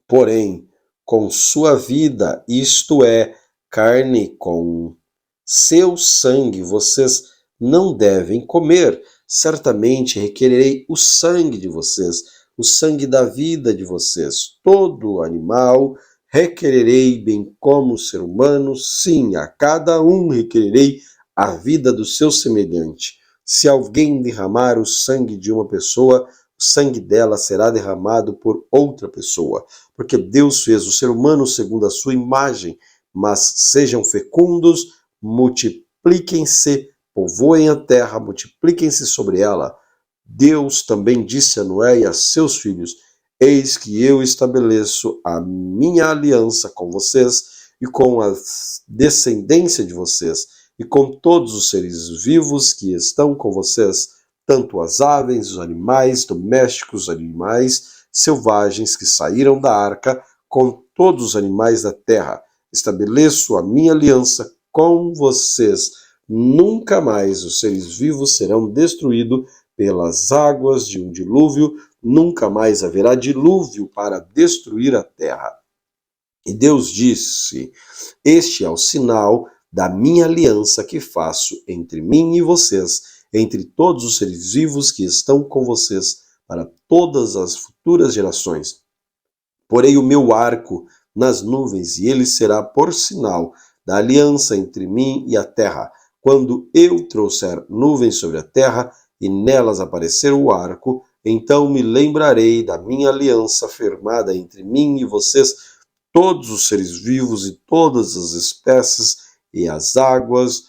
porém, com sua vida, isto é, carne com seu sangue, vocês não devem comer. Certamente requererei o sangue de vocês, o sangue da vida de vocês. Todo animal requererei, bem como o ser humano, sim, a cada um requererei a vida do seu semelhante. Se alguém derramar o sangue de uma pessoa, o sangue dela será derramado por outra pessoa, porque Deus fez o ser humano segundo a sua imagem, mas sejam fecundos, multipliquem-se, povoem a terra, multipliquem-se sobre ela. Deus também disse a Noé e a seus filhos: eis que eu estabeleço a minha aliança com vocês e com a descendência de vocês e com todos os seres vivos que estão com vocês, tanto as aves, os animais domésticos, os animais selvagens que saíram da arca, com todos os animais da terra. Estabeleço a minha aliança com vocês. Nunca mais os seres vivos serão destruídos pelas águas de um dilúvio, nunca mais haverá dilúvio para destruir a terra. E Deus disse: este é o sinal da minha aliança que faço entre mim e vocês, entre todos os seres vivos que estão com vocês, para todas as futuras gerações. Porei o meu arco nas nuvens, e ele será por sinal da aliança entre mim e a terra. Quando eu trouxer nuvens sobre a terra, e nelas aparecer o arco, então me lembrarei da minha aliança firmada entre mim e vocês, todos os seres vivos e todas as espécies, e as águas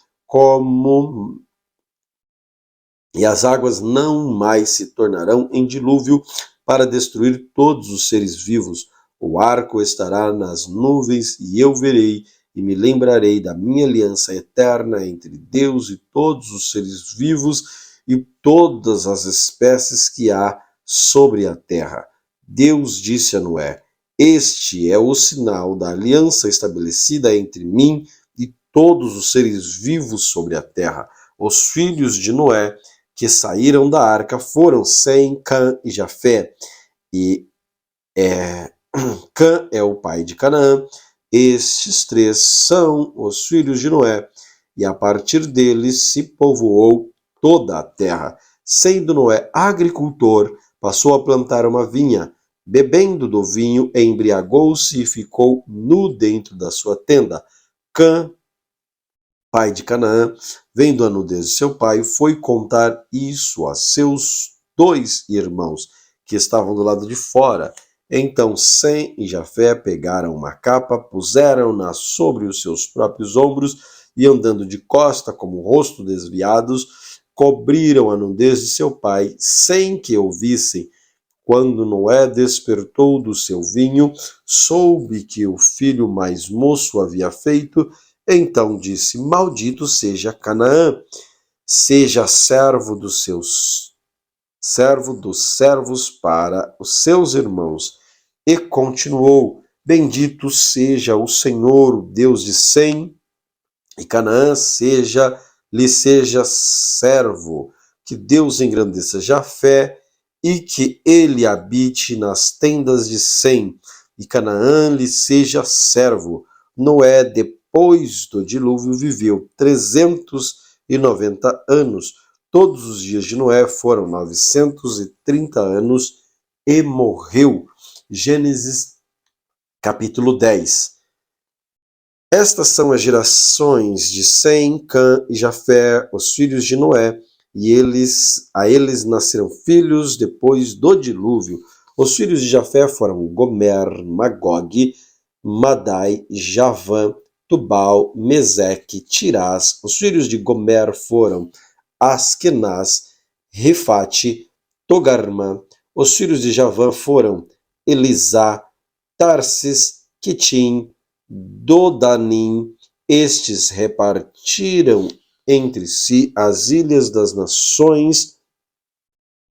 não mais se tornarão em dilúvio para destruir todos os seres vivos. O arco estará nas nuvens e eu verei e me lembrarei da minha aliança eterna entre Deus e todos os seres vivos e todas as espécies que há sobre a terra. Deus disse a Noé: este é o sinal da aliança estabelecida entre mim e todos os seres vivos sobre a terra. Os filhos de Noé que saíram da arca foram Sem, Cã e Jafé. E Cã é o pai de Canaã. Estes três são os filhos de Noé, e a partir deles se povoou toda a terra. Sendo Noé agricultor, passou a plantar uma vinha. Bebendo do vinho, embriagou-se e ficou nu dentro da sua tenda. Cã, pai de Canaã, vendo a nudez de seu pai, foi contar isso a seus 2 irmãos, que estavam do lado de fora. Então Sem e Jafé pegaram uma capa, puseram-na sobre os seus próprios ombros e, andando de costa, com o rosto desviados, cobriram a nudez de seu pai, sem que o vissem. Quando Noé despertou do seu vinho, soube que o filho mais moço havia feito. Então disse: maldito seja Canaã, seja servo dos servos para os seus irmãos. E continuou: bendito seja o Senhor, o Deus de Sem, e Canaã lhe seja servo. Que Deus engrandeça Jafé e que ele habite nas tendas de Sem, e Canaã lhe seja servo. Noé, depois do dilúvio, viveu 390 anos. Todos os dias de Noé foram 930 anos e morreu. Gênesis capítulo 10. Estas são as gerações de Sem, Cã e Jafé, os filhos de Noé, e a eles nasceram filhos depois do dilúvio. Os filhos de Jafé foram Gomer, Magog, Madai, Javã, Tubal, Meseque, Tirás. Os filhos de Gomer foram Askenaz, Rifate, Togarmã. Os filhos de Javã foram Elisá, Tarsis, Quitim, Dodanim. Estes repartiram entre si as ilhas das nações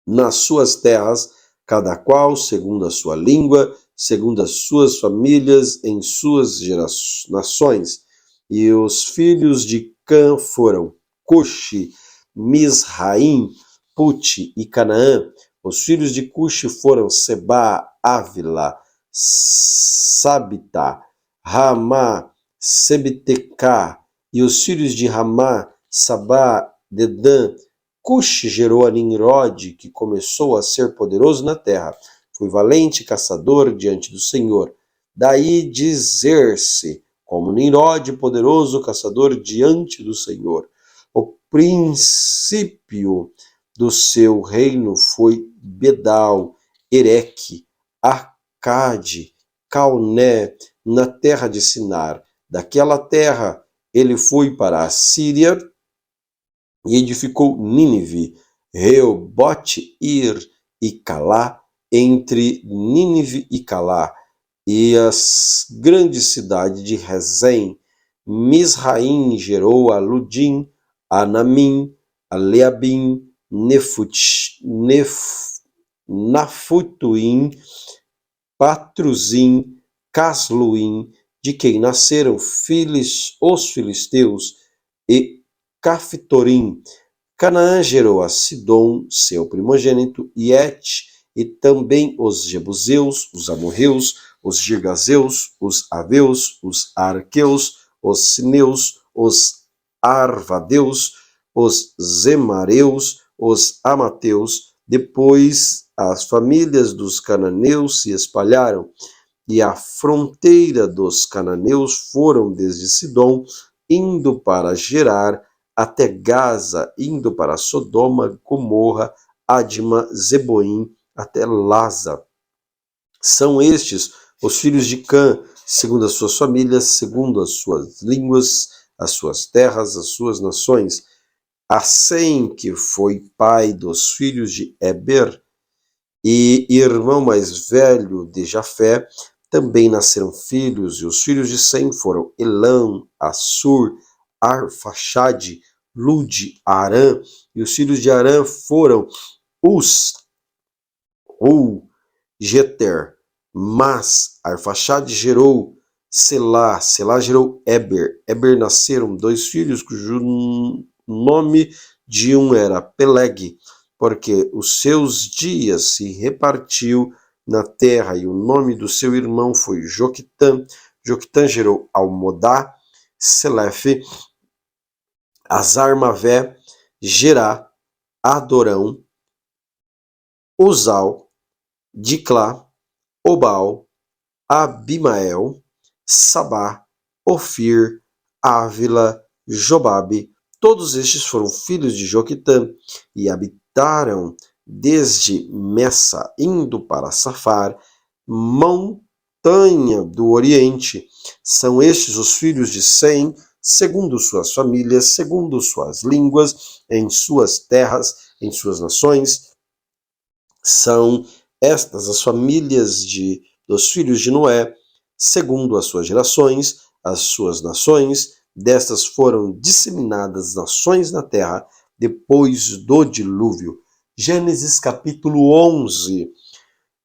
nas suas terras, cada qual segundo a sua língua, segundo as suas famílias, em suas nações. E os filhos de Cã foram Cuxi, Misraim, Puti e Canaã. Os filhos de Cuxi foram Seba, Ávila, Sabita, Ramá, Sebteca. E os filhos de Ramá, Sabá, Dedã. Cuxi gerou a Nimrod, que começou a ser poderoso na terra. Foi valente caçador diante do Senhor. Daí dizer-se, como Nimrod, poderoso caçador diante do Senhor. O princípio do seu reino foi Bedal, Ereque, Acade, Calné, na terra de Sinar. Daquela terra ele foi para a Síria e edificou Nínive, Reobote, Ir e Calá, entre Nínive e Calá, e as grandes cidades de Rezém. Misraim gerou a Ludim, a Namim, a Leabim, Nafutuim, Patruzim, Casluim, de quem nasceram os filisteus, e Caftorim. Canaã gerou a Sidom, seu primogênito, e Et, e também os Jebuseus, os Amorreus, os Girgazeus, os Aveus, os Arqueus, os Sineus, os Arvadeus, os Zemareus, os Amateus. Depois as famílias dos cananeus se espalharam, e a fronteira dos cananeus foram desde Sidom, indo para Gerar, até Gaza, indo para Sodoma, Gomorra, Adma, Zeboim, até Laza. São estes os filhos de Cã, segundo as suas famílias, segundo as suas línguas, as suas terras, as suas nações. A Sem, que foi pai dos filhos de Eber e irmão mais velho de Jafé, também nasceram filhos, e os filhos de Sem foram Elão, Assur, Arfaxade, Lud, Arã, e os filhos de Arã foram Uz, Ul, Jeter. Mas Arfaxade gerou Selá, Selá gerou Eber. Eber nasceram dois filhos, cujo nome de um era Peleg, porque os seus dias se repartiu na terra, e o nome do seu irmão foi Joquitã. Joquitã gerou Almodá, Selefe, Azarmavé, Gerá, Adorão, Uzal, Diclá, Obal, Abimael, Sabá, Ofir, Ávila, Jobabe. Todos estes foram filhos de Joquitã e habitaram desde Messa, indo para Safar, montanha do Oriente. São estes os filhos de Sem, segundo suas famílias, segundo suas línguas, em suas terras, em suas nações. São estas as famílias dos filhos de Noé, segundo as suas gerações, as suas nações. Destas foram disseminadas nações na terra depois do dilúvio. Gênesis capítulo 11.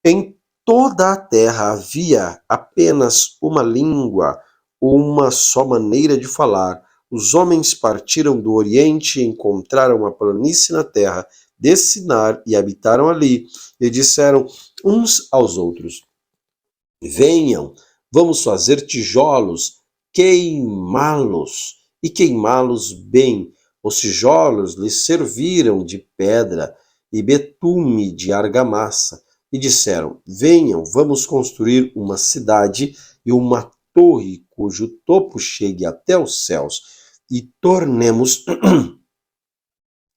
Em toda a terra havia apenas uma língua, uma só maneira de falar. Os homens partiram do Oriente e encontraram uma planície na terra de Sinar e habitaram ali, e disseram uns aos outros: venham, vamos fazer tijolos, queimá-los, e queimá-los bem. Os tijolos lhes serviram de pedra e betume de argamassa, e disseram: venham, vamos construir uma cidade e uma torre cujo topo chegue até os céus, e tornemos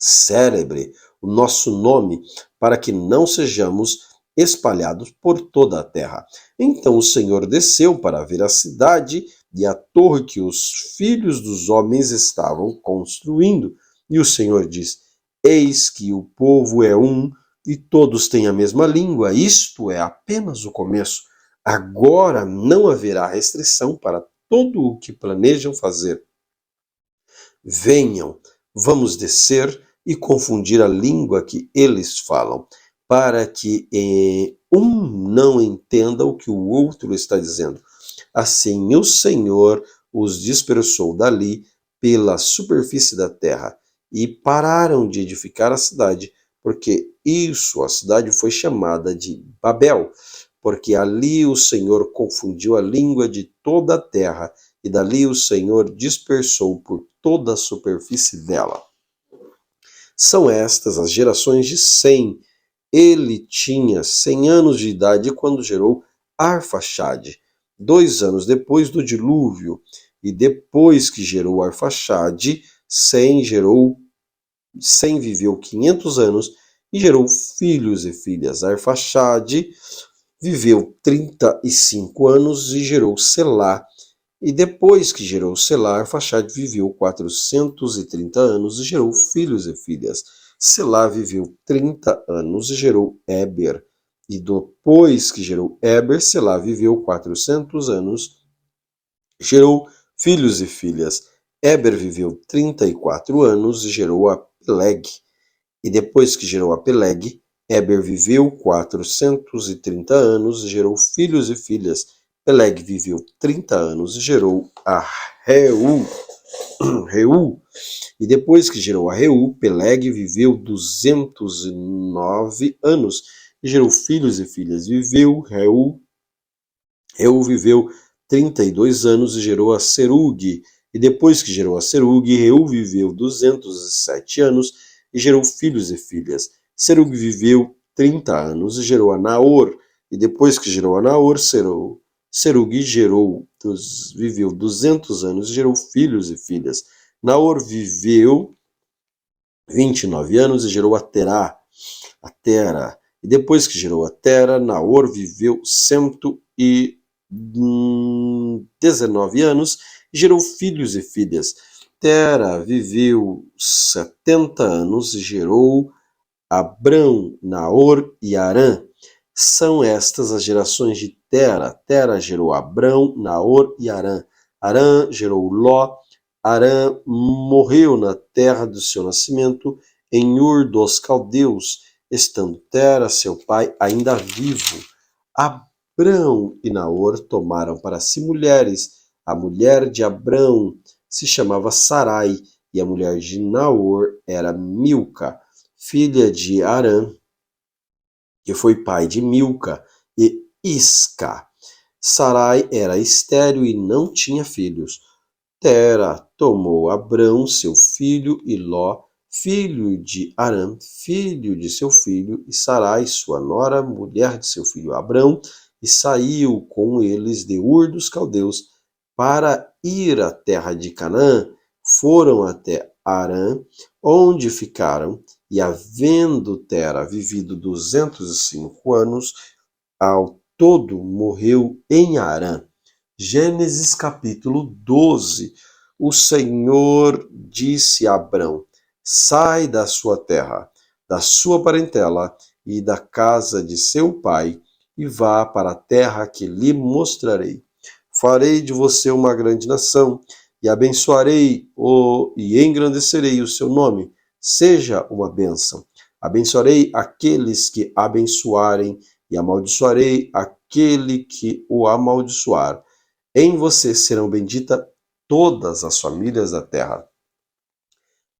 célebre o nosso nome, para que não sejamos espalhados por toda a terra. Então o Senhor desceu para ver a cidade e a torre que os filhos dos homens estavam construindo. E o Senhor diz: Eis que o povo é um e todos têm a mesma língua. Isto é apenas o começo. Agora não haverá restrição para todo o que planejam fazer. Venham, vamos descer e confundir a língua que eles falam, para que um não entenda o que o outro está dizendo. Assim o Senhor os dispersou dali pela superfície da terra e pararam de edificar a cidade, porque a cidade foi chamada de Babel, porque ali o Senhor confundiu a língua de toda a terra e dali o Senhor dispersou por toda a superfície dela. São estas as gerações de Sem. Ele tinha 100 anos de idade quando gerou Arfaxade, 2 anos depois do dilúvio. E depois que gerou Arfaxade, Sem viveu 500 anos e gerou filhos e filhas. Arfaxade viveu 35 anos e gerou Selá. E depois que gerou Selá, Arfaxade viveu 430 anos e gerou filhos e filhas. Selá viveu 30 anos e gerou Éber. E depois que gerou Éber, Selá viveu 400 anos, gerou filhos e filhas. Éber viveu 34 anos e gerou a Peleg. E depois que gerou a Peleg, Éber viveu 430 anos e gerou filhos e filhas. Peleg viveu 30 anos e gerou a Reu. E depois que gerou a Reu, Peleg viveu 209 anos e gerou filhos e filhas. Reu viveu 32 anos e gerou a Serug. E depois que gerou a Serug, Reu viveu 207 anos e gerou filhos e filhas. Serug viveu 30 anos e gerou a Naor. E depois que gerou a Naor, Serug viveu 200 anos e gerou filhos e filhas. Naor viveu 29 anos e gerou a Terá. E depois que gerou a Tera, Naor viveu 119 anos e gerou filhos e filhas. Tera viveu 70 anos e gerou Abrão, Naor e Harã. São estas as gerações de Tera. Tera gerou Abrão, Naor e Harã. Harã gerou Ló. Harã morreu na terra do seu nascimento, em Ur dos Caldeus, estando Tera, seu pai, ainda vivo. Abrão e Naor tomaram para si mulheres. A mulher de Abrão se chamava Sarai, e a mulher de Naor era Milca, filha de Harã, que foi pai de Milca e Isca. Sarai era estéril e não tinha filhos. Tera tomou Abrão, seu filho, e Ló, filho de Harã, filho de seu filho, e Sarai, sua nora, mulher de seu filho Abrão, e saiu com eles de Ur dos Caldeus para ir à terra de Canaã. Foram até Harã, onde ficaram, e havendo Tera vivido 205 anos, ao todo morreu em Harã. Gênesis capítulo 12. O Senhor disse a Abrão: sai da sua terra, da sua parentela e da casa de seu pai, e vá para a terra que lhe mostrarei. Farei de você uma grande nação, e abençoarei-o e engrandecerei o seu nome. Seja uma bênção. Abençoarei aqueles que abençoarem, e amaldiçoarei aquele que o amaldiçoar. Em você serão benditas todas as famílias da terra.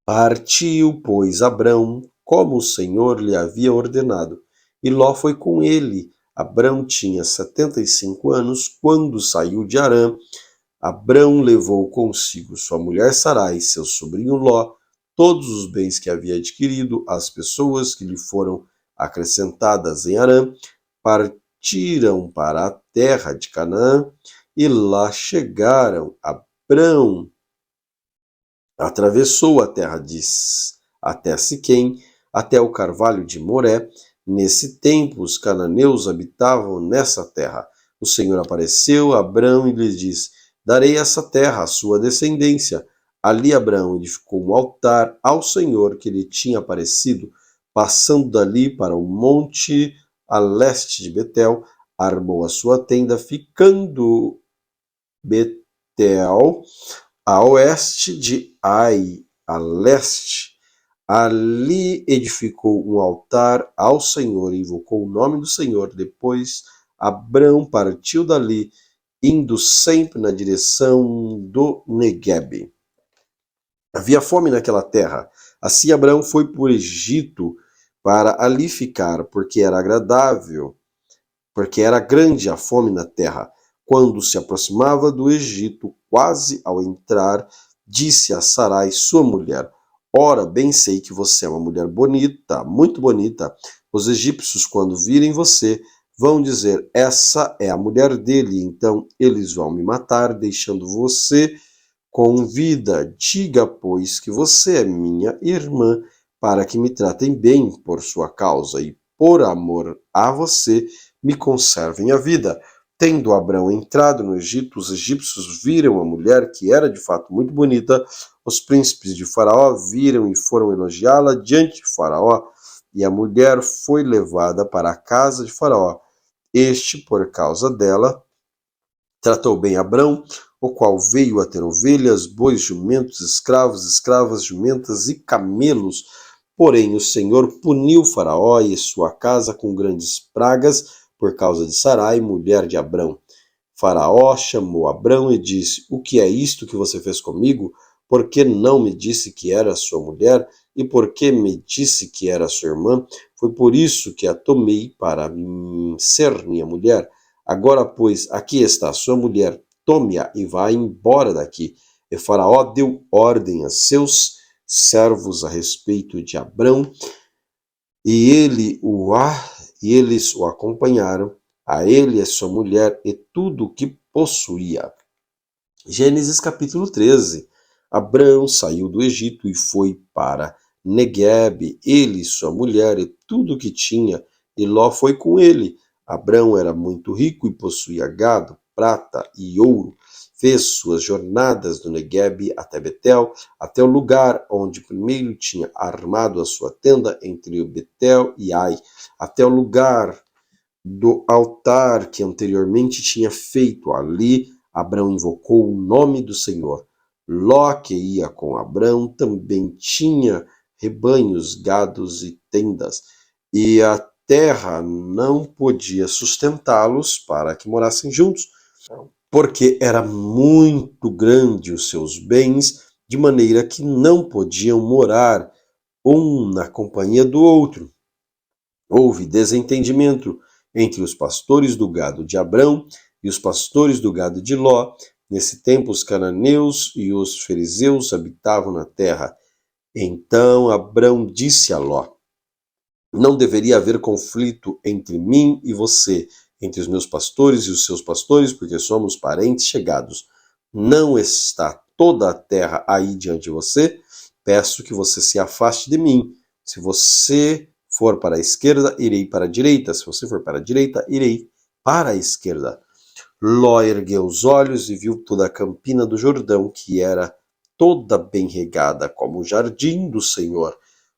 Partiu, pois, Abrão, como o Senhor lhe havia ordenado, e Ló foi com ele. Abrão tinha 75 anos quando saiu de Harã. Abrão levou consigo sua mulher Sarai, seu sobrinho Ló, todos os bens que havia adquirido, as pessoas que lhe foram acrescentadas em Harã, partiram para a terra de Canaã, e lá chegaram. Abrão atravessou a terra até Siquém, até o carvalho de Moré, Nesse tempo, os cananeus habitavam nessa terra. O Senhor apareceu a Abrão e lhe disse: Darei essa terra à sua descendência. Ali Abrão edificou um altar ao Senhor que lhe tinha aparecido. Passando dali para o monte a leste de Betel, armou a sua tenda, ficando Betel a oeste de Ai, a leste. Ali edificou um altar ao Senhor e invocou o nome do Senhor. Depois Abrão partiu dali, indo sempre na direção do Neguebe. Havia fome naquela terra. Assim Abrão foi para o Egito para ali ficar, porque era agradável, porque era grande a fome na terra. Quando se aproximava do Egito, quase ao entrar, disse a Sarai, sua mulher: Ora, bem sei que você é uma mulher bonita, muito bonita. Os egípcios, quando virem você, vão dizer: essa é a mulher dele. Então eles vão me matar, deixando você com vida. Diga, pois, que você é minha irmã, para que me tratem bem por sua causa e por amor a você me conservem a vida. Tendo Abrão entrado no Egito, os egípcios viram a mulher, que era de fato muito bonita. Os príncipes de Faraó viram e foram elogiá-la diante de Faraó, e a mulher foi levada para a casa de Faraó. Este, por causa dela, tratou bem Abrão, o qual veio a ter ovelhas, bois, jumentos, escravos, escravas, jumentas e camelos. Porém, o Senhor puniu Faraó e sua casa com grandes pragas por causa de Sarai, mulher de Abrão. Faraó chamou Abrão e disse: O que é isto que você fez comigo? Por que não me disse que era sua mulher? E por que me disse que era sua irmã? Foi por isso que a tomei para ser minha mulher. Agora, pois, aqui está sua mulher, tome-a e vá embora daqui. E Faraó deu ordem a seus servos a respeito de Abrão, e eles o acompanharam, a ele e a sua mulher e tudo o que possuía. Gênesis capítulo 13. Abrão saiu do Egito e foi para Neguebe, ele, sua mulher e tudo o que tinha, e Ló foi com ele. Abrão era muito rico e possuía gado, prata e ouro. Fez suas jornadas do Neguebe até Betel, até o lugar onde primeiro tinha armado a sua tenda entre o Betel e Ai, até o lugar do altar que anteriormente tinha feito. Ali Abrão invocou o nome do Senhor. Ló, que ia com Abrão, também tinha rebanhos, gados e tendas, e a terra não podia sustentá-los para que morassem juntos, porque era muito grande os seus bens, de maneira que não podiam morar um na companhia do outro. Houve desentendimento entre os pastores do gado de Abrão e os pastores do gado de Ló. Nesse tempo, os cananeus e os fariseus habitavam na terra. Então Abrão disse a Ló: Não deveria haver conflito entre mim e você, entre os meus pastores e os seus pastores, porque somos parentes chegados. Não está toda a terra aí diante de você? Peço que você se afaste de mim. Se você for para a esquerda, irei para a direita. Se você for para a direita, irei para a esquerda. Ló ergueu os olhos e viu toda a campina do Jordão, que era toda bem regada, como o jardim do Senhor,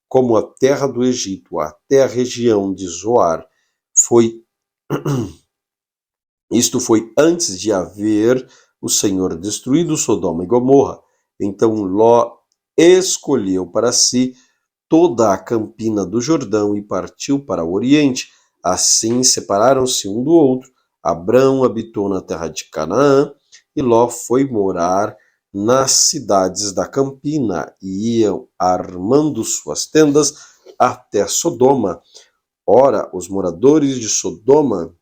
como a terra do Egito, até a região de Zoar. Isto foi antes de haver o Senhor destruído Sodoma e Gomorra. Então Ló escolheu para si toda a campina do Jordão e partiu para o oriente. Assim separaram-se um do outro. Abrão habitou na terra de Canaã e Ló foi morar nas cidades da campina e iam armando suas tendas até Sodoma. Ora, os moradores de Sodoma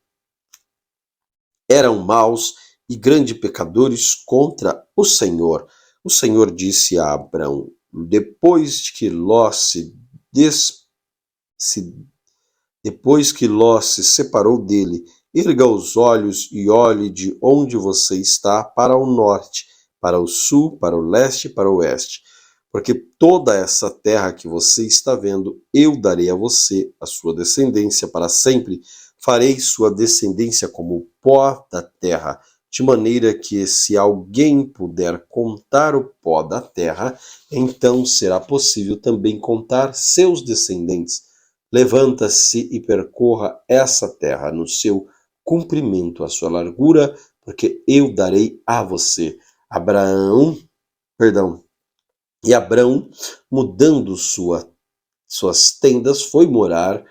eram maus e grandes pecadores contra o Senhor. O Senhor disse a Abrão, depois que Ló se separou dele: erga os olhos e olhe de onde você está para o norte, para o sul, para o leste e para o oeste. porque toda essa terra que você está vendo, eu darei a você, a sua descendência para sempre. Farei sua descendência como o pó da terra, de maneira que, se alguém puder contar o pó da terra, então será possível também contar seus descendentes. Levanta-se e percorra essa terra no seu comprimento, a sua largura, porque eu darei a você. E Abrão, mudando suas tendas, foi morar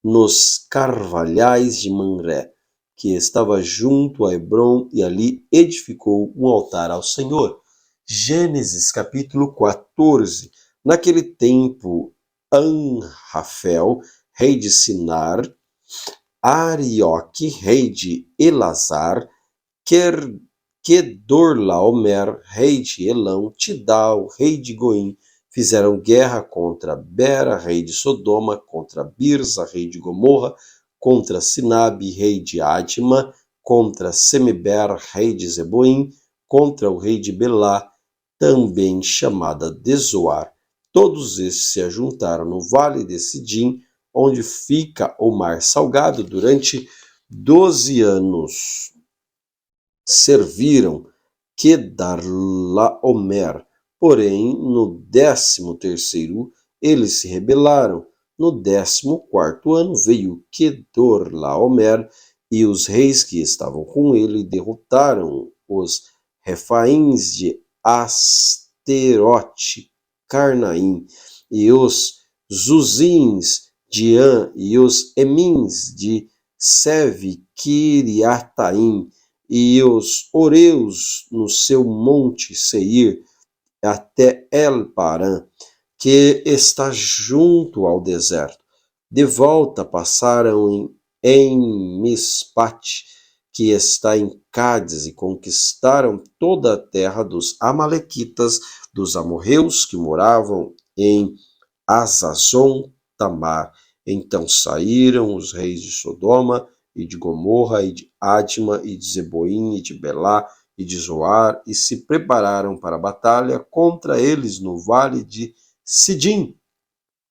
nos carvalhais de Mamré, que estava junto a Hebrom, e ali edificou um altar ao Senhor. Gênesis capítulo 14. Naquele tempo, Anrafel, rei de Sinar, Arioque, rei de Elazar, Kedorlaomer, rei de Elão, Tidal, rei de Goim, fizeram guerra contra Bera, rei de Sodoma, contra Birza, rei de Gomorra, contra Sinabe, rei de Adma, contra Semeber, rei de Zeboim, contra o rei de Belá, também chamada de Zoar. Todos estes se ajuntaram no vale de Sidim, onde fica o mar salgado, durante 12 anos. Serviram Quedarlaomer, porém no 13º eles se rebelaram. No 14º ano veio Quedorlaomer, e os reis que estavam com ele derrotaram os Refaíns de Asterote Carnaim, e os Zuzins de An, e os Emins de Seve Kiriataim, e os Oreus no seu monte Seir, até El-Parã, que está junto ao deserto. De volta passaram em Mispate, que está em Cádiz, e conquistaram toda a terra dos amalequitas, dos amorreus que moravam em Azazon Tamar. Então saíram os reis de Sodoma e de Gomorra, e de Adma, e de Zeboim, e de Belá, e de Zoar, e se prepararam para a batalha contra eles no vale de Sidim,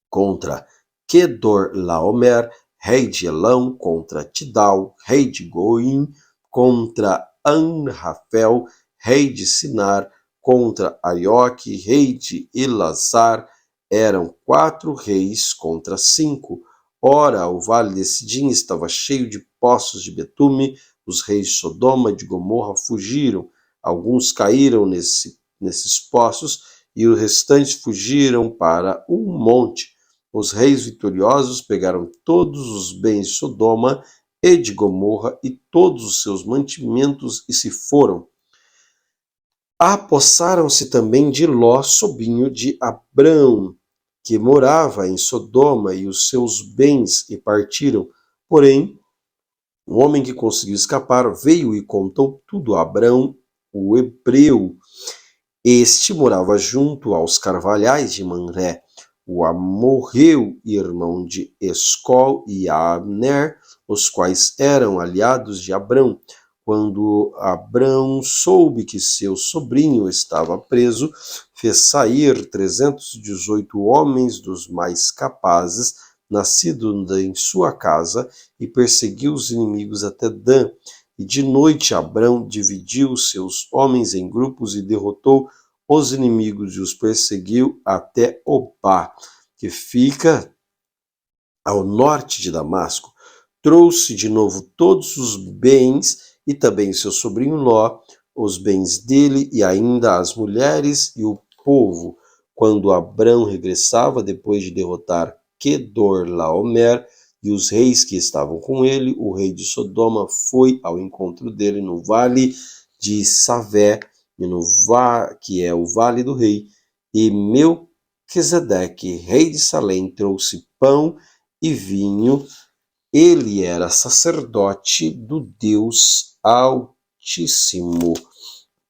contra Quedorlaomer, rei de Elão, contra Tidal, rei de Goim, contra Anrafel, rei de Sinar, contra Arioque, rei de Elazar. Eram 4 reis contra 5. Ora, o vale de Sidim estava cheio de poços de betume. Os reis de Sodoma e de Gomorra fugiram. Alguns caíram nesses poços, e os restantes fugiram para um monte. Os reis vitoriosos pegaram todos os bens de Sodoma e de Gomorra e todos os seus mantimentos e se foram. Apossaram-se também de Ló, sobrinho de Abrão, que morava em Sodoma, e os seus bens, e partiram. Porém, o homem que conseguiu escapar veio e contou tudo a Abrão, o hebreu. Este morava junto aos carvalhais de Mamré. O amorreu, irmão de Escol e Abner, os quais eram aliados de Abrão. Quando Abrão soube que seu sobrinho estava preso, fez sair 318 homens dos mais capazes, nascidos em sua casa, e perseguiu os inimigos até Dan. E de noite Abrão dividiu seus homens em grupos e derrotou os inimigos e os perseguiu até Opá, que fica ao norte de Damasco. Trouxe de novo todos os bens, e também seu sobrinho Ló, os bens dele, e ainda as mulheres e o povo. Quando Abrão regressava, depois de derrotar Quedorlaomer e os reis que estavam com ele, o rei de Sodoma foi ao encontro dele no vale de Savé, que é o vale do rei, e Melquisedeque, rei de Salém, trouxe pão e vinho. Ele era sacerdote do Deus Altíssimo.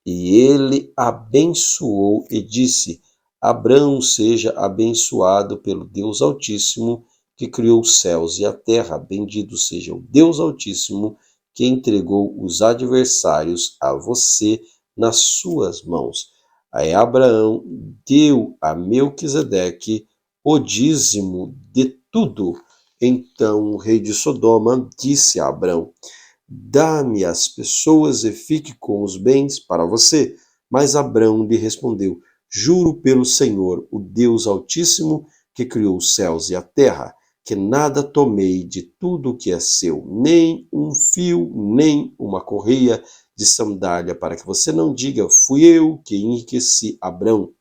E ele abençoou e disse: Abrão seja abençoado pelo Deus Altíssimo, que criou os céus e a terra. Bendito seja o Deus Altíssimo, que entregou os adversários a você nas suas mãos. Aí Abraão deu a Melquisedeque o dízimo de tudo. Então o rei de Sodoma disse a Abraão: dá-me as pessoas e fique com os bens para você. Mas Abraão lhe respondeu: juro pelo Senhor, o Deus Altíssimo, que criou os céus e a terra, que nada tomei de tudo o que é seu, nem um fio, nem uma correia de sandália, para que você não diga: fui eu que enriqueci Abraão.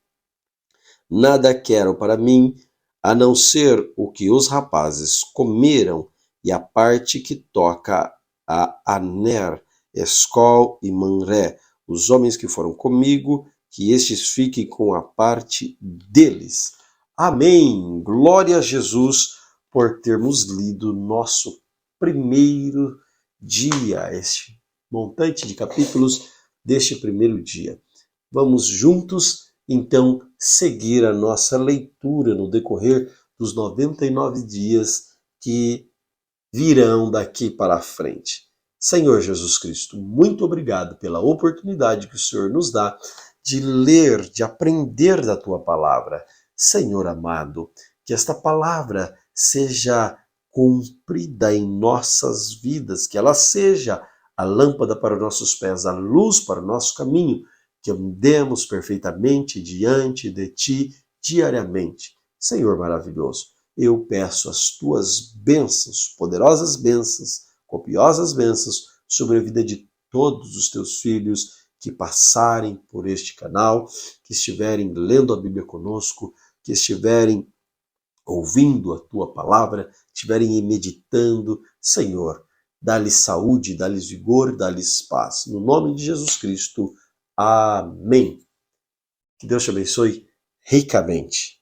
Nada quero para mim, a não ser o que os rapazes comeram e a parte que toca a Aner, Escol e Manré, os homens que foram comigo, que estes fiquem com a parte deles. Amém. Glória a Jesus por termos lido nosso primeiro dia, este montante de capítulos deste primeiro dia. Vamos juntos, então, seguir a nossa leitura no decorrer dos 99 dias que virão daqui para frente. Senhor Jesus Cristo, muito obrigado pela oportunidade que o Senhor nos dá de ler, de aprender da Tua palavra. Senhor amado, que esta palavra seja cumprida em nossas vidas, que ela seja a lâmpada para os nossos pés, a luz para o nosso caminho, que andemos perfeitamente diante de Ti diariamente. Senhor maravilhoso, eu peço as Tuas bênçãos, poderosas bênçãos, copiosas bênçãos sobre a vida de todos os Teus filhos que passarem por este canal, que estiverem lendo a Bíblia conosco, que estiverem ouvindo a Tua palavra, estiverem meditando. Senhor, dá-lhes saúde, dá-lhes vigor, dá-lhes paz. No nome de Jesus Cristo. Amém. Que Deus te abençoe ricamente.